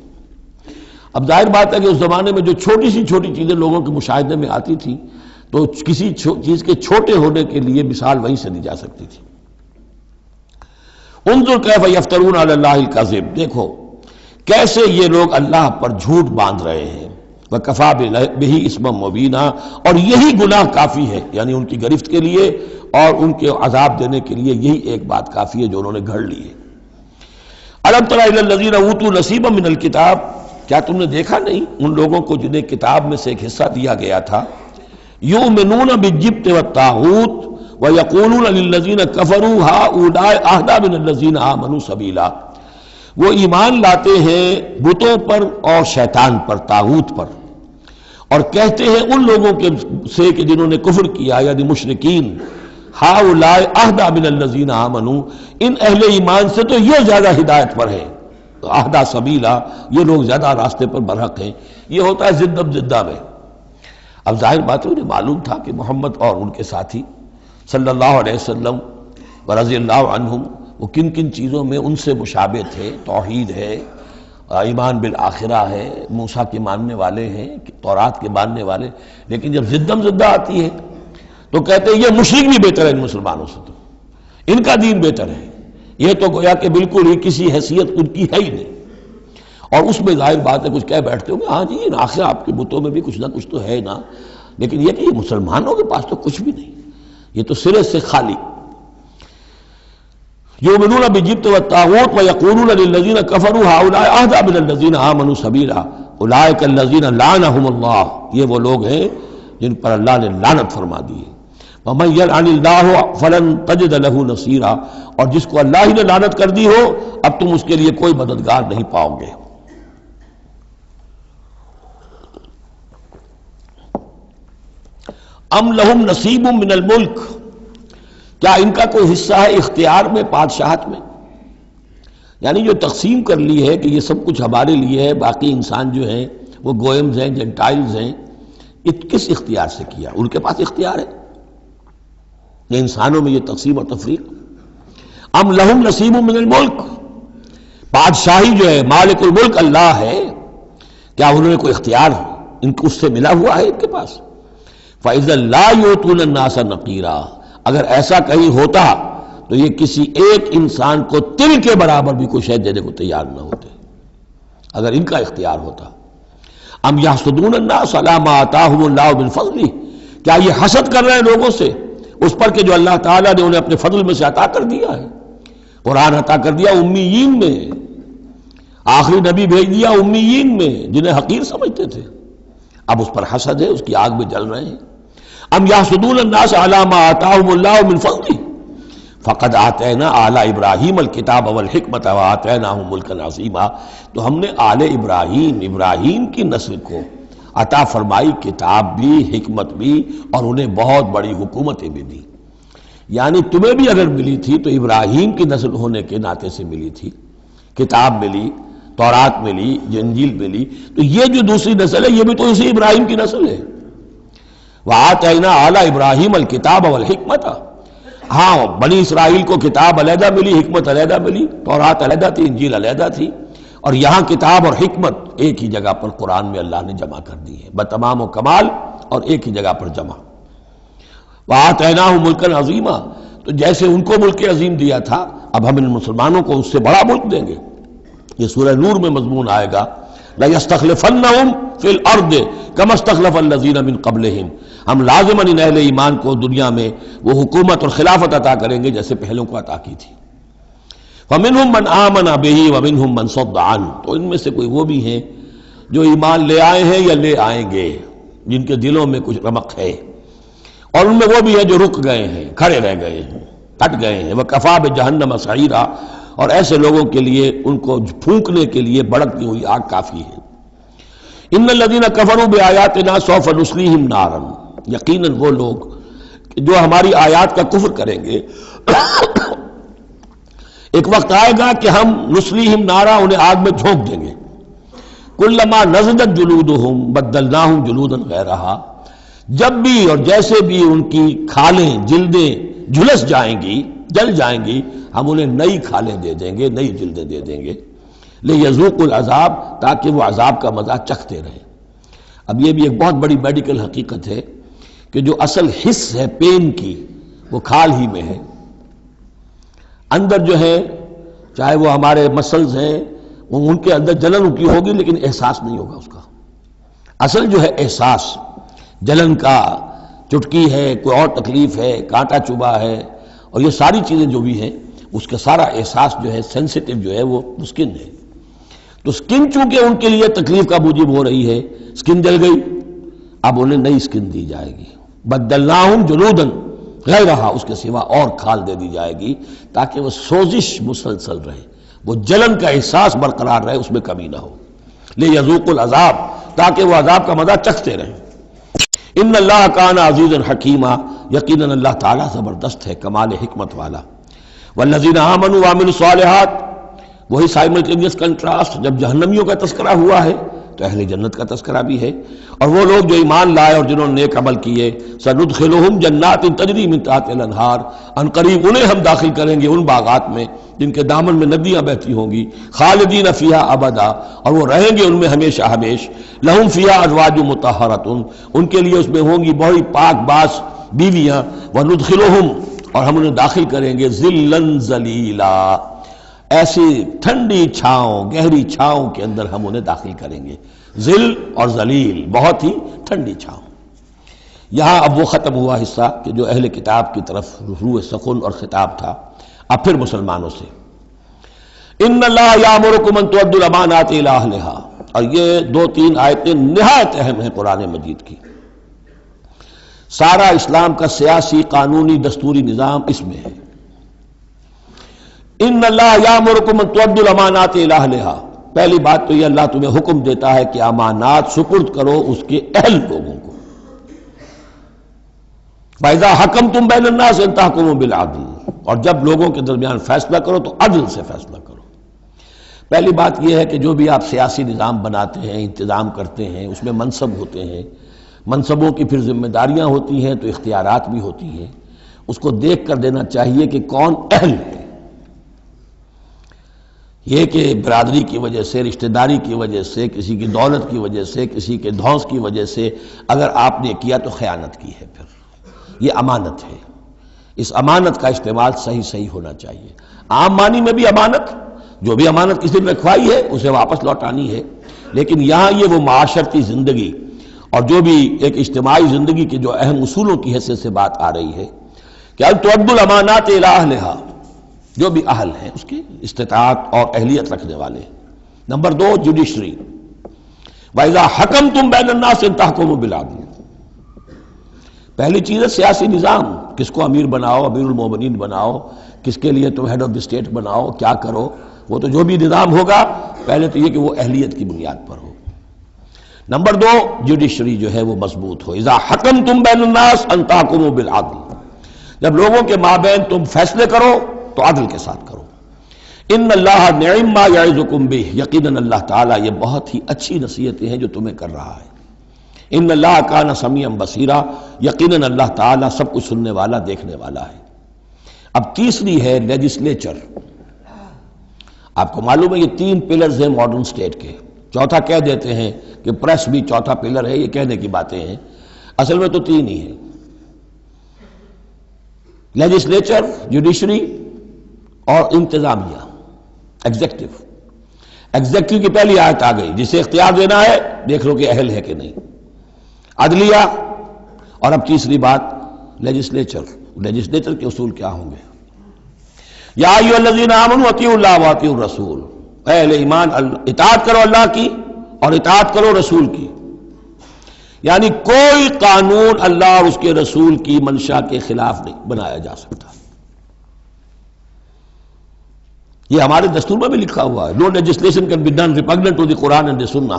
اب ظاہر بات ہے کہ اس زمانے میں جو چھوٹی سی چھوٹی چیزیں لوگوں کے مشاہدے میں آتی تھی تو کسی چیز کے چھوٹے ہونے کے لیے مثال وہیں سے دی جا سکتی تھی. انظر کیف یفترون علی اللہ الکذب، دیکھو کیسے یہ لوگ اللہ پر جھوٹ باندھ رہے ہیں. وکفی بہ اسما مبینا، اور یہی گناہ کافی ہے، یعنی ان کی گرفت کے لیے اور ان کے عذاب دینے کے لیے یہی ایک بات کافی ہے جو انہوں نے گھڑ لی ہے. الم تر الی الذین اوتوا نصیبا من الکتاب، کیا تم نے دیکھا نہیں ان لوگوں کو جنہیں کتاب میں سے ایک حصہ دیا گیا تھا. یؤمنون بالجبت والطاغوت ویقولون للذین کفروا ہؤلاء اہدی من الذین آمنوا سبیلا، وہ ایمان لاتے ہیں بتوں پر اور شیطان پر، طاغوت پر، اور کہتے ہیں ان لوگوں کے سے کہ جنہوں نے کفر کیا یعنی مشرکین، ہؤلاء اہدی من الذین آمنوا، ان اہل ایمان سے تو یہ زیادہ ہدایت پر ہیں. اہدی سبیلا، یہ لوگ زیادہ راستے پر برحق ہیں. یہ ہوتا ہے زدم زدہ میں. اب ظاہر بات ہے انہیں معلوم تھا کہ محمد اور ان کے ساتھی صلی اللہ علیہ وسلم ورضی اللہ عنہم وہ کن کن چیزوں میں ان سے مشابہ تھے. توحید ہے، ایمان بالآخرہ ہے، موسیٰ کے ماننے والے ہیں، تورات کے ماننے والے. لیکن جب زدم زدہ آتی ہے تو کہتے ہیں یہ مشرک بھی بہتر ہے ان مسلمانوں سے، تو ان کا دین بہتر ہے. یہ تو گویا کہ بالکل ہی کسی حیثیت ان کی ہے ہی نہیں. اور اس میں ظاہر بات ہے کچھ کہہ بیٹھتے ہوں گے ہاں جی آخر آپ کے بتوں میں بھی کچھ نہ کچھ تو ہے نا، لیکن یہ کہ یہ مسلمانوں کے پاس تو کچھ بھی نہیں، یہ تو سرے سے خالی. یؤمنون بالجبت والطاغوت ویقولون للذین کفروا ہؤلاء اہدی من الذین آمنوا سبیلا اولئک الذین لعنهم اللہ، یہ وہ لوگ ہیں جن پر اللہ نے لعنت فرما دی ہے. ومن یلعن اللہ فلن تجد له نصیرا، اور جس کو اللہ ہی نے لعنت کر دی ہو اب تم اس کے لیے کوئی مددگار نہیں پاؤ گے. ام لہم نصیب من الملک، کیا ان کا کوئی حصہ ہے اختیار میں، بادشاہت میں؟ یعنی جو تقسیم کر لی ہے کہ یہ سب کچھ ہمارے لیے ہے، باقی انسان جو ہیں وہ گوئمز ہیں، جنٹائلز ہیں، یہ کس اختیار سے کیا؟ ان کے پاس اختیار ہے یہ انسانوں میں یہ تقسیم اور تفریق؟ ام لہم نصیب من الملک، بادشاہی جو ہے، مالک الملک اللہ ہے، کیا انہوں نے کوئی اختیار ان کو اس سے ملا ہوا ہے ان کے پاس؟ فَإِذَا لَا يُؤْتُونَ النَّاسَ نَقِيرًا، اگر ایسا کہیں ہوتا تو یہ کسی ایک انسان کو تل کے برابر بھی کوئی شے دینے کو تیار نہ ہوتے اگر ان کا اختیار ہوتا۔ ام یحسدون الناس علی ما آتاہم اللہ من فضلہ، کیا یہ حسد کر رہے ہیں لوگوں سے اس پر کہ جو اللہ تعالیٰ نے انہیں اپنے فضل میں سے عطا کر دیا ہے؟ قرآن عطا کر دیا امیین میں، آخری نبی بھیج دیا امیین میں جنہیں حقیر سمجھتے تھے، اب اس پر حسد ہے، اس کی آگ میں جل رہے ہیں۔ ام یحسدون الناس علی ما آتاہم اللہ من فضلہ فقد آتینا آل ابراہیم الکتاب والحکمت وآتیناہم ملکا عظیما، تو ہم نے آل ابراہیم کی نسل کو عطا فرمائی کتاب بھی، حکمت بھی، اور انہیں بہت بڑی حکومتیں بھی دی۔ یعنی تمہیں بھی اگر ملی تھی تو ابراہیم کی نسل ہونے کے ناطے سے ملی تھی، کتاب ملی، تورات ملی، انجیل ملی، تو یہ جو دوسری نسل ہے یہ بھی تو اسی ابراہیم کی نسل ہے۔ وآتینا آل ابراہیم الکتاب والحکمت، ہاں بنی اسرائیل کو کتاب علیحدہ ملی، حکمت علیحدہ ملی، تورات علیحدہ تھی، انجیل علیحدہ تھی، اور یہاں کتاب اور حکمت ایک ہی جگہ پر قرآن میں اللہ نے جمع کر دی ہے بتمام و کمال، اور ایک ہی جگہ پر جمع۔ وآتیناہم ملکا عظیما، تو جیسے ان کو ملک عظیم دیا تھا اب ہم ان مسلمانوں کو اس سے بڑا ملک دیں گے۔ یہ سورہ نور میں مضمون آئے گا، لَيَسْتَخْلِفَنَّهُمْ فِي الْأَرْضِ كَمَا اسْتَخْلَفَ الَّذِينَ مِنْ قَبْلِهِمْ، ہم لازماً ان اہل ایمان کو دنیا میں وہ حکومت اور خلافت عطا کریں گے جیسے پہلوں کو عطا کی تھی۔ فَمِنْهُمْ مَنْ آمَنَ بِهِ وَمِنْهُمْ مَنْ صَدَّ عَنْهُ، تو ان میں سے کوئی وہ بھی ہیں جو ایمان لے آئے ہیں یا لے آئیں گے، جن کے دلوں میں کچھ رمق ہے، اور ان میں وہ بھی ہیں جو رک گئے ہیں، کھڑے رہ گئے ہیں، ہٹ گئے ہیں۔ وَكَفَى بِجَهَنَّمَ سَعِيرًا، اور ایسے لوگوں کے لیے ان کو پھونکنے کے لیے بھڑکتی ہوئی آگ کافی ہے۔ ان الذین کفروا بآیاتنا سوف نصلیہم نارا، یقیناً وہ لوگ جو ہماری آیات کا کفر کریں گے ایک وقت آئے گا کہ ہم نصلیہم نارا، انہیں آگ میں جھونک دیں گے۔ کلما نضجت جلودہم بدلناہم جلودا غیرہا، جب بھی اور جیسے بھی ان کی کھالیں، جلدیں جھلس جائیں گی، جل جائیں گی، ہم انہیں نئی کھالیں دے دیں گے، نئی جلدیں دے دیں گے، لِيَذُوقُوا الْعَذَابَ، تاکہ وہ عذاب کا مزہ چکھتے رہیں۔ اب یہ بھی ایک بہت بڑی میڈیکل حقیقت ہے کہ جو اصل حس ہے پین کی وہ کھال ہی میں ہے، اندر جو ہے چاہے وہ ہمارے مسلز ہیں وہ ان کے اندر جلن کی ہوگی لیکن احساس نہیں ہوگا اس کا۔ اصل جو ہے احساس جلن کا، چٹکی ہے، کوئی اور تکلیف ہے، کانٹا چبھا ہے، اور یہ ساری چیزیں جو بھی ہیں اس کا سارا احساس جو ہے سینسیٹیو جو ہے وہ سکن ہے۔ تو سکن چونکہ ان کے لیے تکلیف کا موجب ہو رہی ہے، سکن جل گئی، اب انہیں نئی سکن دی جائے گی، بدلناہم جلودا غیرہا، اس کے سوا اور کھال دے دی جائے گی تاکہ وہ سوزش مسلسل رہے، وہ جلن کا احساس برقرار رہے، اس میں کمی نہ ہو، لِيَذُوقُوا الْعَذَابَ، تاکہ وہ عذاب کا مزہ چکھتے رہیں۔ ان اللہ کان عزیزا حکیما، یقیناً اللہ تعالیٰ زبردست ہے، کمال حکمت والا۔ والذین آمنوا وعملوا الصالحات، وہی سائملٹینیس کنٹراسٹ، جب جہنمیوں کا تذکرہ ہوا ہے تو اہل جنت کا تذکرہ بھی ہے، اور وہ لوگ جو ایمان لائے اور جنہوں نے نیک عمل کیے، سندخلہم جنات تجری من تحتہا الانہار، ان قریب انہیں ہم داخل کریں گے ان باغات میں جن کے دامن میں ندیاں بہتی ہوں گی، خالدین فیہا ابدا، اور وہ رہیں گے ان میں ہمیشہ ہمیش، لہم فیہا ازواج مطہرۃ، ان کے لیے اس میں ہوں گی بڑی پاک باز بیویاں، وندخلہم، اور ہم انہیں داخل کریں گے ظلا ظلیلا، ایسی ٹھنڈی چھاؤں، گہری چھاؤں کے اندر ہم انہیں داخل کریں گے، ظل اور ذلیل، بہت ہی ٹھنڈی چھاؤں۔ یہاں اب وہ ختم ہوا حصہ کہ جو اہل کتاب کی طرف روح سخن اور خطاب تھا، اب پھر مسلمانوں سے۔ ان اللہ یامرکم ان تؤدوا الامانات الی اہلہا، اور یہ دو تین آیتیں نہایت اہم ہیں قرآن مجید کی، سارا اسلام کا سیاسی، قانونی، دستوری نظام اس میں ہے۔ ان اللہ یامرکم ان تؤدوا الامانات الی اہلہا، پہلی بات تو یہ اللہ تمہیں حکم دیتا ہے کہ امانات سپرد کرو اس کے اہل لوگوں کو، وَإِذَا حَكَمْتُمْ بَيْنَ النَّاسِ أَن تَحْكُمُوا بِالْعَدْلِ، اور جب لوگوں کے درمیان فیصلہ کرو تو عدل سے فیصلہ کرو۔ پہلی بات یہ ہے کہ جو بھی آپ سیاسی نظام بناتے ہیں، انتظام کرتے ہیں، اس میں منصب ہوتے ہیں، منصبوں کی پھر ذمہ داریاں ہوتی ہیں تو اختیارات بھی ہوتی ہیں، اس کو دیکھ کر دینا چاہیے کہ کون اہل ہے۔ یہ کہ برادری کی وجہ سے، رشتہ داری کی وجہ سے، کسی کی دولت کی وجہ سے، کسی کے دھونس کی وجہ سے اگر آپ نے کیا تو خیانت کی ہے، پھر یہ امانت ہے۔ اس امانت کا استعمال صحیح ہونا چاہیے۔ عام معنی میں بھی امانت، جو بھی امانت کسی نے رکھوائی ہے اسے واپس لوٹانی ہے، لیکن یہاں یہ وہ معاشرتی زندگی اور جو بھی ایک اجتماعی زندگی کے جو اہم اصولوں کی حیثیت سے بات آ رہی ہے کہ ان تؤدوا الامانات الی اہلھا، جو بھی اہل ہیں اس کی استطاعت اور اہلیت رکھنے والے۔ نمبر 2 جوڈیشری، وَإِذَا حَكَمْتُمْ بَيْنَ النَّاسِ أَن تَحْكُمُوا بِالْعَدْلِ۔ پہلی چیز ہے سیاسی نظام، کس کو امیر بناؤ، امیر المومنین بناؤ، کس کے لیے تم ہیڈ آف دی اسٹیٹ بناؤ، کیا کرو، وہ تو جو بھی نظام ہوگا پہلے تو یہ کہ وہ اہلیت کی بنیاد پر ہو۔ نمبر 2 جوڈیشری جو ہے وہ مضبوط ہو۔ اذا حکمتم بین الناس ان تحکموا بالعدل، جب لوگوں کے مابین تم فیصلے کرو تو عدل کے ساتھ کرو۔ ان اللہ نعم ما یعظکم بہ، یقیناً اللہ تعالیٰ یہ بہت ہی اچھی نصیحتیں ہیں جو تمہیں کر رہا ہے۔ ان اللہ کان سمیعا بصیرا، یقیناً اللہ تعالیٰ سب کچھ سننے والا، دیکھنے والا ہے۔ اب تیسری ہے لیجسلیچر۔ آپ کو معلوم ہے یہ 3 پلرز ہیں ماڈرن سٹیٹ کے، چوتھا کہہ دیتے ہیں کہ پریس بھی چوتھا پلر ہے، یہ کہنے کی باتیں ہیں، اصل میں تو 3 ہی ہیں، لیجسلیچر، جوڈیشری اور انتظامیہ، ایگزیکٹو۔ ایگزیکٹو کی پہلی آیت آ گئی، جسے اختیار دینا ہے دیکھ لو کہ اہل ہے کہ نہیں، عدلیہ، اور اب تیسری بات لیجسلیچر۔ لیجسلیچر کے اصول کیا ہوں گے؟ یا ایھا الذین آمنوا اطیعوا اللہ واطیعوا الرسول، اے اہل ایمان اطاعت کرو اللہ کی اور اطاعت کرو رسول کی، یعنی کوئی قانون اللہ اور اس کے رسول کی منشا کے خلاف نہیں بنایا جا سکتا۔ یہ ہمارے دستور میں بھی لکھا ہوا ہے، no legislation can be done repugnant to the Quran and the Sunnah,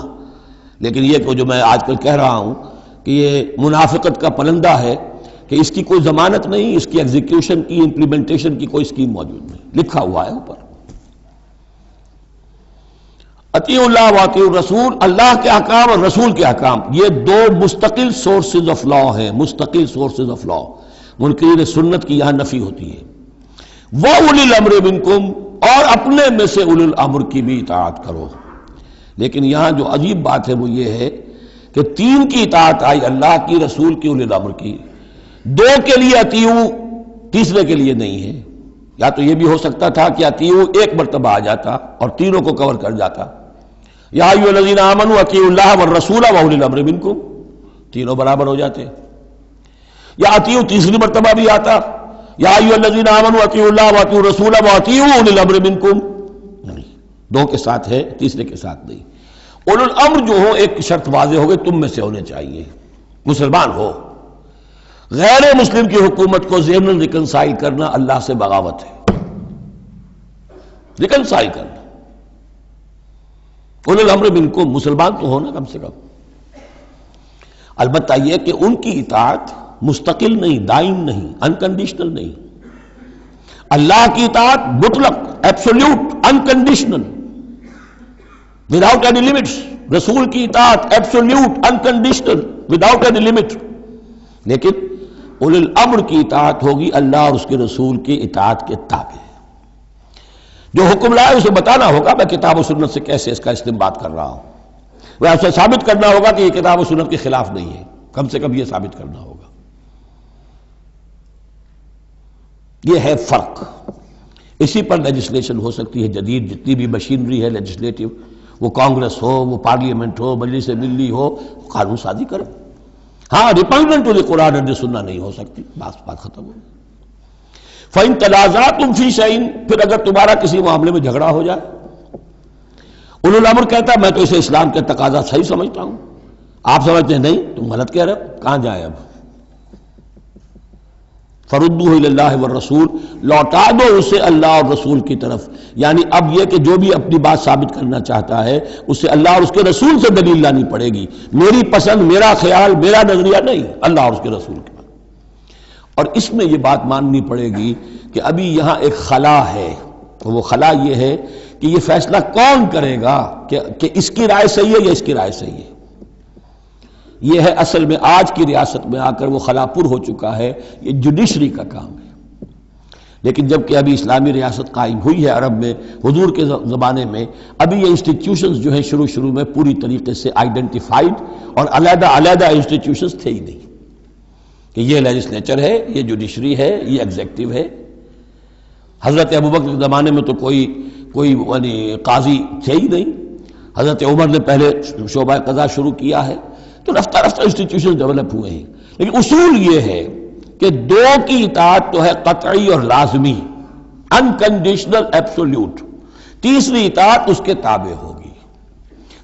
لیکن یہ جو میں آج کل کہہ رہا ہوں کہ یہ منافقت کا پلندہ ہے کہ اس کی کوئی ضمانت نہیں، اس کی ایگزیکیوشن کی، امپلیمنٹیشن کی کوئی اسکیم موجود نہیں، لکھا ہوا ہے اوپر۔ اطیعوا اللہ واطیعوا الرسول، اللہ کے احکام اور رسول کے احکام، یہ 2 مستقل سورسز آف لا ہیں، مستقل سورسز آف لا۔ منکرین سنت کی یہاں نفی ہوتی ہے۔ وَأُولِي الْأَمْرِ مِنْكُمْ، اور اپنے میں سے اولو الامر کی بھی اطاعت کرو۔ لیکن یہاں جو عجیب بات ہے وہ یہ ہے کہ 3 کی اطاعت آئی، اللہ کی، رسول کی، اولی الامر کی، 2 کے لیے اطیعوا، تیسرے کے لیے نہیں ہے۔ یا تو یہ بھی ہو سکتا تھا کہ اطیعوا ایک مرتبہ آ جاتا اور تینوں کو کور کر جاتا، یا ایھا الذین آمنوا اطیعوا اللہ والرسول واولی الامر منکم، تینوں برابر ہو جاتے۔ یا اطیعوا تیسری مرتبہ بھی آتا، یا ایھا الذین آمنوا اطیعوا اللہ واطیعوا الرسول واطیعوا اولی الامر منکم، نہیں، 2 کے ساتھ ہے، تیسرے کے ساتھ نہیں۔ اولو الامر جو ہو ایک شرط واضح ہو گئی، تم میں سے ہونے چاہیے، مسلمان ہو۔ غیر مسلم کی حکومت کو ضمن ریکنسائل کرنا اللہ سے بغاوت ہے، ریکنسائل کرنا۔ اولو الامر منکم، مسلمان تو ہونا کم سے کم۔ البتہ یہ کہ ان کی اطاعت مستقل نہیں، دائم نہیں، انکنڈیشنل نہیں۔ اللہ کی اطاعت مطلق، absolute, unconditional, without any limits. رسول کی اطاعت absolute, unconditional, without any limit. لیکن اولو الامر کی اطاعت ہوگی اللہ اور اس کے رسول کی اطاعت کے تابع۔ جو حکم لائے اسے بتانا ہوگا میں کتاب و سنت سے کیسے اس کا استنباط کر رہا ہوں، وہ اسے ثابت کرنا ہوگا کہ یہ کتاب و سنت کے خلاف نہیں ہے، کم سے کم یہ ثابت کرنا ہوگا۔ یہ ہے فرق۔ اسی پر لیجسلیشن ہو سکتی ہے جدید، جتنی بھی مشینری ہے لیجسلیٹو، وہ کانگریس ہو، وہ پارلیمنٹ ہو، مجلس ملی ہو، قانون سازی کرو۔ ہاں ریپگننٹ to the Quran and the سنہ نہیں ہو سکتی، بات ختم ہو۔ فَإِن تَنَازَعْتُمْ فِي شَيْءٍ، پھر اگر تمہارا کسی معاملے میں جھگڑا ہو جائے، اولو الامر کہتا ہے میں تو اسے اسلام کے تقاضا صحیح سمجھتا ہوں، آپ سمجھتے ہیں نہیں تم غلط کہہ رہے ہو، کہاں جائیں اب؟ فَرُدُّوهُ إِلَى اللَّهِ وَالرَّسُولِ، لوٹا دو اسے اللہ اور رسول کی طرف۔ یعنی اب یہ کہ جو بھی اپنی بات ثابت کرنا چاہتا ہے اسے اللہ اور اس کے رسول سے دلیل لانی پڑے گی، میری پسند، میرا خیال، میرا نظریہ نہیں، اللہ اور اس کے رسول کے۔ اور اس میں یہ بات ماننی پڑے گی کہ ابھی یہاں ایک خلا ہے، وہ خلا یہ ہے کہ یہ فیصلہ کون کرے گا کہ اس کی رائے صحیح ہے یا اس کی رائے صحیح ہے۔ یہ ہے اصل میں آج کی ریاست میں آ کر وہ خلا پر ہو چکا ہے، یہ جوڈیشری کا کام ہے۔ لیکن جب کہ ابھی اسلامی ریاست قائم ہوئی ہے عرب میں حضور کے زمانے میں، ابھی یہ انسٹیٹیوشنز جو ہیں شروع میں پوری طریقے سے آئیڈینٹیفائڈ اور علیحدہ انسٹیٹیوشنز تھے ہی نہیں کہ یہ لیجسلیچر ہے، یہ جوڈیشری ہے، یہ ایگزیکٹو ہے۔ حضرت ابوبکر کے زمانے میں تو کوئی قاضی تھے ہی نہیں، حضرت عمر نے پہلے شعبہ قضا شروع کیا ہے، تو رفتہ رفتہ انسٹیٹیوشن ڈیولپ ہوئے ہیں۔ لیکن اصول یہ ہے کہ دو کی اطاعت تو ہے قطعی اور لازمی، انکنڈیشنل ایبسولوٹ، تیسری اطاعت اس کے تابع ہوگی۔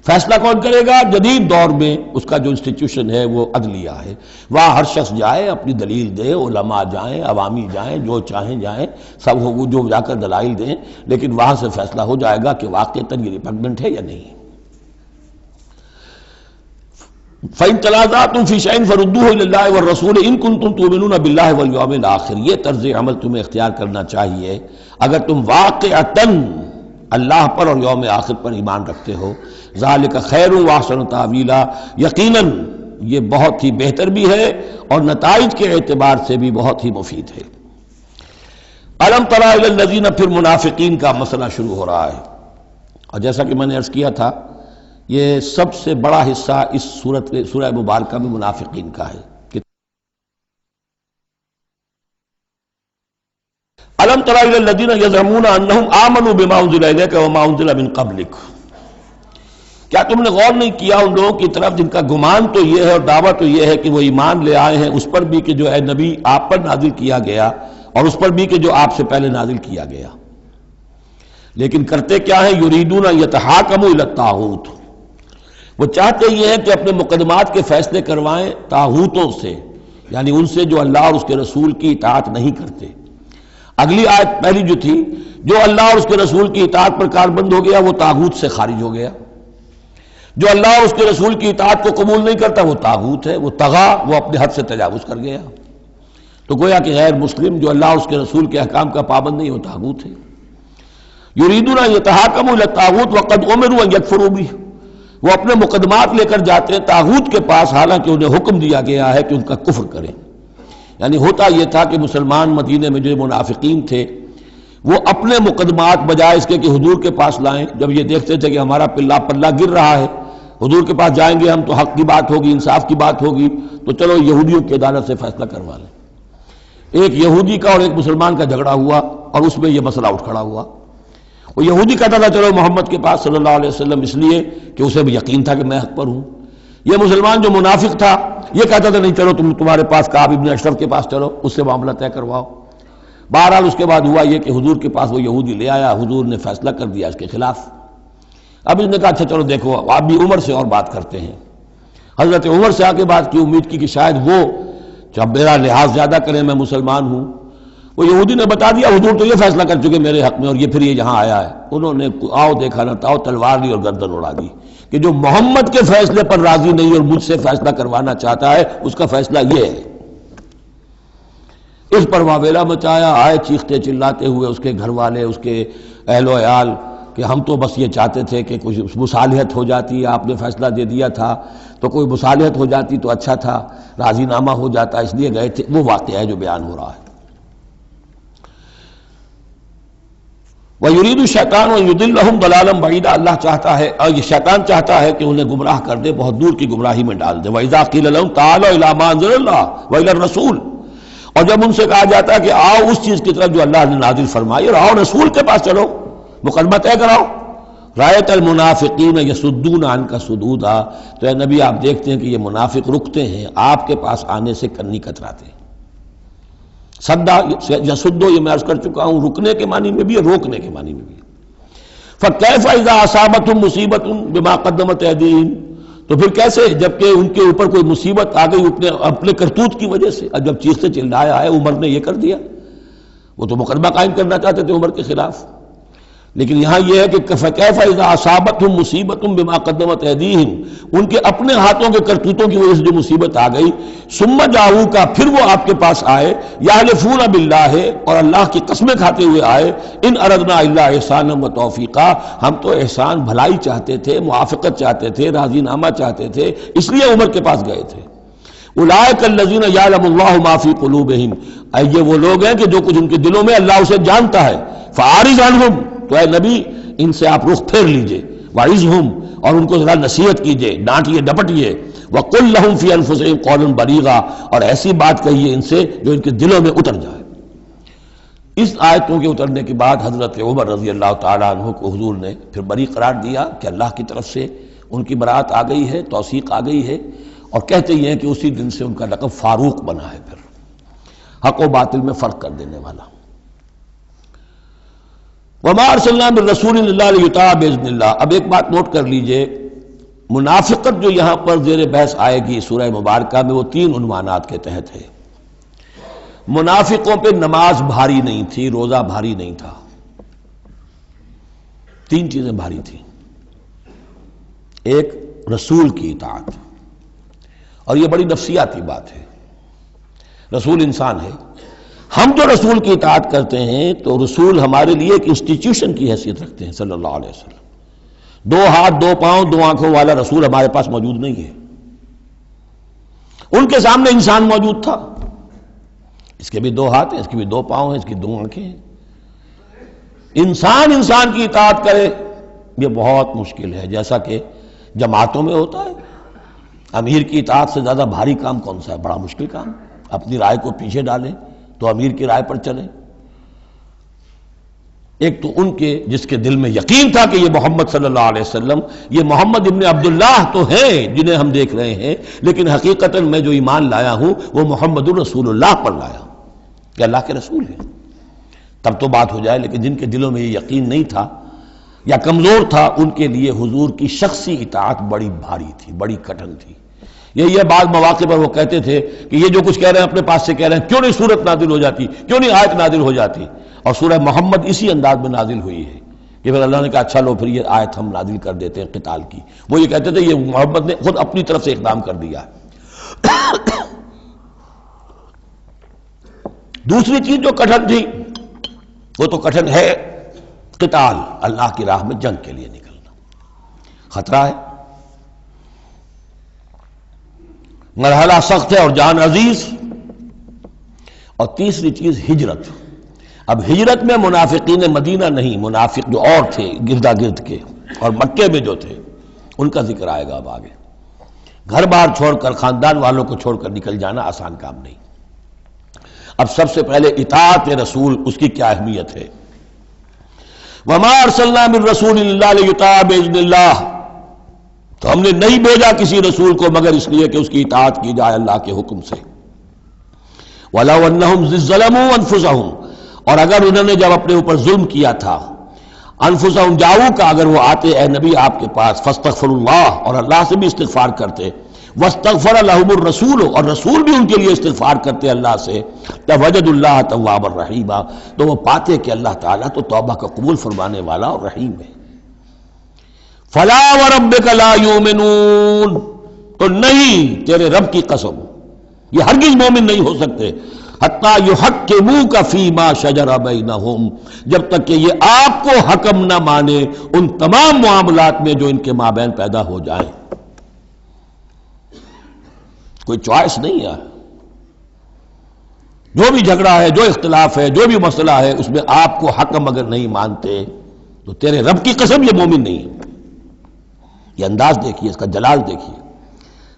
فیصلہ کون کرے گا؟ جدید دور میں اس کا جو انسٹیٹیوشن ہے وہ عدلیہ ہے، وہاں ہر شخص جائے، اپنی دلیل دے، علماء جائیں، عوامی جائیں، جو چاہیں جائیں، سب جو جا کر دلائل دیں، لیکن وہاں سے فیصلہ ہو جائے گا کہ واقعتاً یہ ریپگننٹ ہے یا نہیں۔ فَإِن تَنَازَعْتُمْ فِي شَيْءٍ فَرُدُّوهُ إِلَى اللَّهِ وَالرَّسُولِ إِن كُنتُمْ تُؤْمِنُونَ بِاللَّهِ وَالْيَوْمِ الْآخِرِ، یہ طرز عمل تمہیں اختیار کرنا چاہیے اگر تم واقعتاً اللہ پر اور یوم آخر پر ایمان رکھتے ہو۔ ذَلِكَ خَيْرٌ وَأَحْسَنُ تَأْوِيلًا، یقیناً یہ بہت ہی بہتر بھی ہے اور نتائج کے اعتبار سے بھی بہت ہی مفید ہے۔ أَلَمْ تَرَ إِلَى الَّذِينَ، پھر منافقین کا مسئلہ شروع ہو رہا ہے، اور جیسا کہ میں نے عرض کیا تھا یہ سب سے بڑا حصہ اس سورہ مبارکہ میں منافقین کا ہے۔ أَلَمْ تَرَ إِلَى الَّذِينَ يَزْعُمُونَ أَنَّهُمْ آمَنُوا بِمَا أُنزِلَ إِلَيْكَ وَمَا أُنزِلَ مِن قَبْلِكَ، کیا تم نے غور نہیں کیا ان لوگوں کی طرف جن کا گمان تو یہ ہے اور دعویٰ تو یہ ہے کہ وہ ایمان لے آئے ہیں اس پر بھی کہ جو اے نبی آپ پر نازل کیا گیا، اور اس پر بھی کہ جو آپ سے پہلے نازل کیا گیا، لیکن کرتے کیا ہیں؟ یریدون یتحاکموا الی الطاغوت، وہ چاہتے یہ ہیں کہ اپنے مقدمات کے فیصلے کروائیں طاغوتوں سے، یعنی ان سے جو اللہ اور اس کے رسول کی اطاعت نہیں کرتے۔ اگلی آیت پہلی جو تھی، جو اللہ اور اس کے رسول کی اطاعت پر کاربند ہو گیا وہ طاغوت سے خارج ہو گیا، جو اللہ اور اس کے رسول کی اطاعت کو قبول نہیں کرتا وہ طاغوت ہے، وہ طغا، وہ اپنے حد سے تجاوز کر گیا۔ تو گویا کہ غیر مسلم جو اللہ اور اس کے رسول کے احکام کا پابند نہیں وہ طاغوت ہے۔ یریدون یتحاکموا الی الطاغوت وقد امروا ان یکفروا بہ، وہ اپنے مقدمات لے کر جاتے ہیں طاغوت کے پاس حالانکہ انہیں حکم دیا گیا ہے کہ ان کا کفر کریں۔ یعنی ہوتا یہ تھا کہ مسلمان مدینے میں جو منافقین تھے وہ اپنے مقدمات بجائے اس کے کہ حضور کے پاس لائیں، جب یہ دیکھتے تھے کہ ہمارا پلہ گر رہا ہے، حضور کے پاس جائیں گے ہم تو حق کی بات ہوگی، انصاف کی بات ہوگی، تو چلو یہودیوں کی عدالت سے فیصلہ کروا لیں۔ ایک یہودی کا اور ایک مسلمان کا جھگڑا ہوا اور اس میں یہ مسئلہ اٹھ کھڑا ہوا۔ وہ یہودی کہتا تھا چلو محمد کے پاس صلی اللہ علیہ وسلم، اس لیے کہ اسے بھی یقین تھا کہ میں حق پر ہوں۔ یہ مسلمان جو منافق تھا یہ کہتا تھا نہیں چلو تمہارے پاس کعب ابن اشرف کے پاس چلو، اس سے معاملہ طے کرواؤ۔ بہرحال اس کے بعد ہوا یہ کہ حضور کے پاس وہ یہودی لے آیا، حضور نے فیصلہ کر دیا اس کے خلاف۔ اب اس نے کہا اچھا چلو دیکھو آپ بھی عمر سے اور بات کرتے ہیں۔ حضرت عمر سے آ کے بات کی، امید کی کہ شاید وہ جب میرا لحاظ زیادہ کریں، میں مسلمان ہوں۔ وہ یہودی نے بتا دیا حضور تو یہ فیصلہ کر چکے میرے حق میں، اور یہ پھر یہ یہاں آیا ہے۔ انہوں نے آؤ دیکھا نہ تاؤ تلوار لی اور گردن اڑا دی کہ جو محمد کے فیصلے پر راضی نہیں اور مجھ سے فیصلہ کروانا چاہتا ہے اس کا فیصلہ یہ ہے۔ اس پر واویلا مچایا، آئے چیختے چلاتے ہوئے اس کے گھر والے، اس کے اہل و عیال کہ ہم تو بس یہ چاہتے تھے کہ کچھ مصالحت ہو جاتی، آپ نے فیصلہ دے دیا تھا تو کوئی مصالحت ہو جاتی تو اچھا تھا، راضی نامہ ہو جاتا، اس لیے گئے تھے۔ وہ واقعہ ہے جو بیان ہو رہا ہے۔ وَيُرِيدُ الشَّيْطَانُ أَن يُضِلَّهُمْ ضَلَالًا بَعِيدًا، اللہ چاہتا ہے اور یہ شیطان چاہتا ہے کہ انہیں گمراہ کر دے، بہت دور کی گمراہی میں ڈال دے۔ وَإِذَا قِيلَ لَهُمْ تَعَالَوْا إِلَىٰ مَا أَنزَلَ اللَّهُ وَإِلَى الرَّسُولِ، اور جب ان سے کہا جاتا ہے کہ آؤ اس چیز کی طرف جو اللہ نے نازل فرمائی، اور آؤ رسول کے پاس چلو، مقدمہ طے کراؤ۔ رَأَيْتَ الْمُنَافِقِينَ يَصُدُّونَ عَنْكَ صُدُودًا، تو اے نبی آپ دیکھتے ہیں کہ یہ منافق رکتے ہیں آپ کے پاس آنے سے، کنی کتراتے ہیں۔ صدا یصدو یہ میں عرض کر چکا ہوں، رکنے کے معنی میں بھی ہے، روکنے کے معنی میں بھی ہے۔ فَكَيْفَ إِذَا أَصَابَتْهُمْ مُصِيبَةٌ بِمَا قَدَّمَتْ أَيْدِيهِمْ، تو پھر کیسے جبکہ ان کے اوپر کوئی مصیبت آ گئی اپنے کرتوت کی وجہ سے۔ اب جب چیختے چلایا ہے عمر نے یہ کر دیا، وہ تو مقدمہ قائم کرنا چاہتے تھے عمر کے خلاف۔ لیکن یہاں یہ ہے کہ فَكَيْفَ إِذَا أَصَابَتْهُم مُّصِيبَةٌ بِمَا قَدَّمَتْ أَيْدِيهِمْ، ان کے اپنے ہاتھوں کے کرتوتوں کی وجہ سے جو مصیبت آ گئی، ثُمَّ جَاءُوكَ، پھر وہ آپ کے پاس آئے، يَحْلِفُونَ بِاللَّهِ، اور اللہ کی قسمیں کھاتے ہوئے آئے، إِنْ أَرَدْنَا إِلَّا إِحْسَانًا وَتَوْفِيقًا، ہم تو احسان بھلائی چاہتے تھے، موافقت چاہتے تھے، راضی نامہ چاہتے تھے، اس لیے عمر کے پاس گئے تھے۔ اولئک الذین یعلم اللہ ما فی قلوبہم، یہ وہ لوگ ہیں کہ جو کچھ ان کے دلوں میں اللہ اسے جانتا ہے۔ فاعرض عنہم، تو اے نبی ان سے آپ رخ پھیر لیجئے، وعظہم، اور ان کو ذرا نصیحت کیجئے، ڈانٹیے ڈپٹیے، وقل لہم فی انفسہم قولا بلیغا، اور ایسی بات کہیے ان سے جو ان کے دلوں میں اتر جائے۔ اس آیتوں کے اترنے کے بعد حضرت عمر رضی اللہ تعالیٰ عنہ کو حضور نے پھر بری قرار دیا کہ اللہ کی طرف سے ان کی برات آ گئی ہے، توثیق آ گئی ہے، اور کہتے یہ ہیں کہ اسی دن سے ان کا لقب فاروق بنا ہے، پھر حق و باطل میں فرق کر دینے والا۔ وما ارسلنا من رسول الا لیطاع باذن اللہ۔ اب ایک بات نوٹ کر لیجئے، منافقت جو یہاں پر زیر بحث آئے گی سورہ مبارکہ میں، وہ 3 عنوانات کے تحت ہے۔ منافقوں پہ نماز بھاری نہیں تھی، روزہ بھاری نہیں تھا، 3 چیزیں بھاری تھیں۔ ایک رسول کی اطاعت، اور یہ بڑی نفسیاتی بات ہے، رسول انسان ہے، ہم جو رسول کی اطاعت کرتے ہیں تو رسول ہمارے لیے ایک انسٹیٹیوشن کی حیثیت رکھتے ہیں صلی اللہ علیہ وسلم۔ 2 ہاتھ 2 پاؤں 2 آنکھوں والا رسول ہمارے پاس موجود نہیں ہے، ان کے سامنے انسان موجود تھا، اس کے بھی 2 ہاتھ ہیں، اس کے بھی 2 پاؤں ہیں، اس کی 2 آنکھیں ہیں۔ انسان کی اطاعت کرے یہ بہت مشکل ہے، جیسا کہ جماعتوں میں ہوتا ہے۔ امیر کی اطاعت سے زیادہ بھاری کام کون سا ہے؟ بڑا مشکل کام، اپنی رائے کو پیچھے ڈالیں تو امیر کی رائے پر چلیں۔ ایک تو ان کے جس کے دل میں یقین تھا کہ یہ محمد صلی اللہ علیہ وسلم، یہ محمد ابن عبداللہ تو ہیں جنہیں ہم دیکھ رہے ہیں، لیکن حقیقتاً میں جو ایمان لایا ہوں وہ محمد الرسول اللہ پر لایا ہوں کہ اللہ کے رسول ہیں، تب تو بات ہو جائے۔ لیکن جن کے دلوں میں یہ یقین نہیں تھا یا کمزور تھا، ان کے لیے حضور کی شخصی اطاعت بڑی بھاری تھی، بڑی کٹھن تھی۔ یہی ہے بعض مواقع پر وہ کہتے تھے کہ یہ جو کچھ کہہ رہے ہیں اپنے پاس سے کہہ رہے ہیں، کیوں نہیں سورت نازل ہو جاتی، کیوں نہیں آیت نازل ہو جاتی؟ اور سورہ محمد اسی انداز میں نازل ہوئی ہے کہ پھر اللہ نے کہا اچھا لو پھر یہ آیت ہم نازل کر دیتے ہیں قتال کی۔ وہ یہ کہتے تھے یہ محمد نے خود اپنی طرف سے اقدام کر دیا ہے۔ دوسری چیز جو کٹھن تھی وہ تو کٹھن ہے قتال، اللہ کی راہ میں جنگ کے لیے نکلنا، خطرہ ہے، مرحلہ سخت ہے اور جان عزیز۔ اور تیسری چیز ہجرت۔ اب ہجرت میں منافقین مدینہ نہیں، منافق جو اور تھے گردا گرد کے اور مکے میں جو تھے، ان کا ذکر آئے گا اب آگے۔ گھر بار چھوڑ کر، خاندان والوں کو چھوڑ کر نکل جانا آسان کام نہیں۔ اب سب سے پہلے اطاعت رسول، اس کی کیا اہمیت ہے؟ وما ارسلنا من رسول الا لیطاع باذن اللہ، تو ہم نے نہیں بھیجا کسی رسول کو مگر اس لیے کہ اس کی اطاعت کی جائے اللہ کے حکم سے۔ وَلَوْ أَنَّهُمْ إِذ ظَّلَمُوا أَنفُسَهُمْ، اور اگر انہوں نے جب اپنے اوپر ظلم کیا تھا، انفسہم جاؤ کا، اگر وہ آتے اے نبی آپ کے پاس، فاستغفروا اللہ، اور اللہ سے بھی استغفار کرتے، واستغفر لهم الرسول، اور رسول بھی ان کے لیے استغفار کرتے اللہ سے، وجدوا اللہ توابا رحیما، تو وہ پاتے کہ اللہ تعالیٰ تو توبہ کا قبول فرمانے والا اور رحیم ہے۔ فلا وربک لا یؤمنون، تو نہیں تیرے رب کی قسم یہ ہرگز مومن نہیں ہو سکتے، حتی یحکموک فیما شجر بینہم، جب تک کہ یہ آپ کو حکم نہ مانے ان تمام معاملات میں جو ان کے مابین پیدا ہو جائیں۔ کوئی چوائس نہیں ہے، جو بھی جھگڑا ہے، جو اختلاف ہے، جو بھی مسئلہ ہے، اس میں آپ کو حکم اگر نہیں مانتے تو تیرے رب کی قسم یہ مومن نہیں ہے۔ یہ انداز دیکھیے، اس کا جلال دیکھیے۔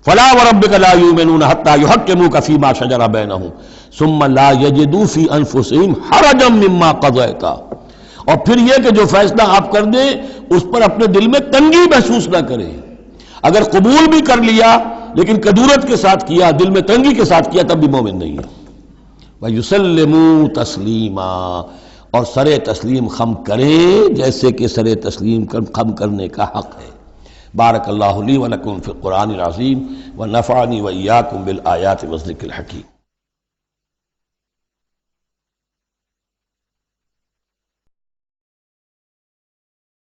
فلا وربک لا یؤمنون حتی یحکموک فیما شجر بینہم ثم لا یجدوا فی انفسہم حرجا مما قضیت، اور پھر یہ کہ جو فیصلہ آپ کر دیں اس پر اپنے دل میں تنگی محسوس نہ کریں۔ اگر قبول بھی کر لیا لیکن کدورت کے ساتھ کیا، دل میں تنگی کے ساتھ کیا، تب بھی مومن نہیں ہے۔ وَيُسَلِّمُوا تَسْلِيمًا، اور سر تسلیم خم کرے جیسے کہ سر تسلیم خم کرنے کا حق ہے۔ بارک اللہ لی و لکم فی القرآن العظیم ونفعنی وإیاکم بالآیات والذکر الحکیم۔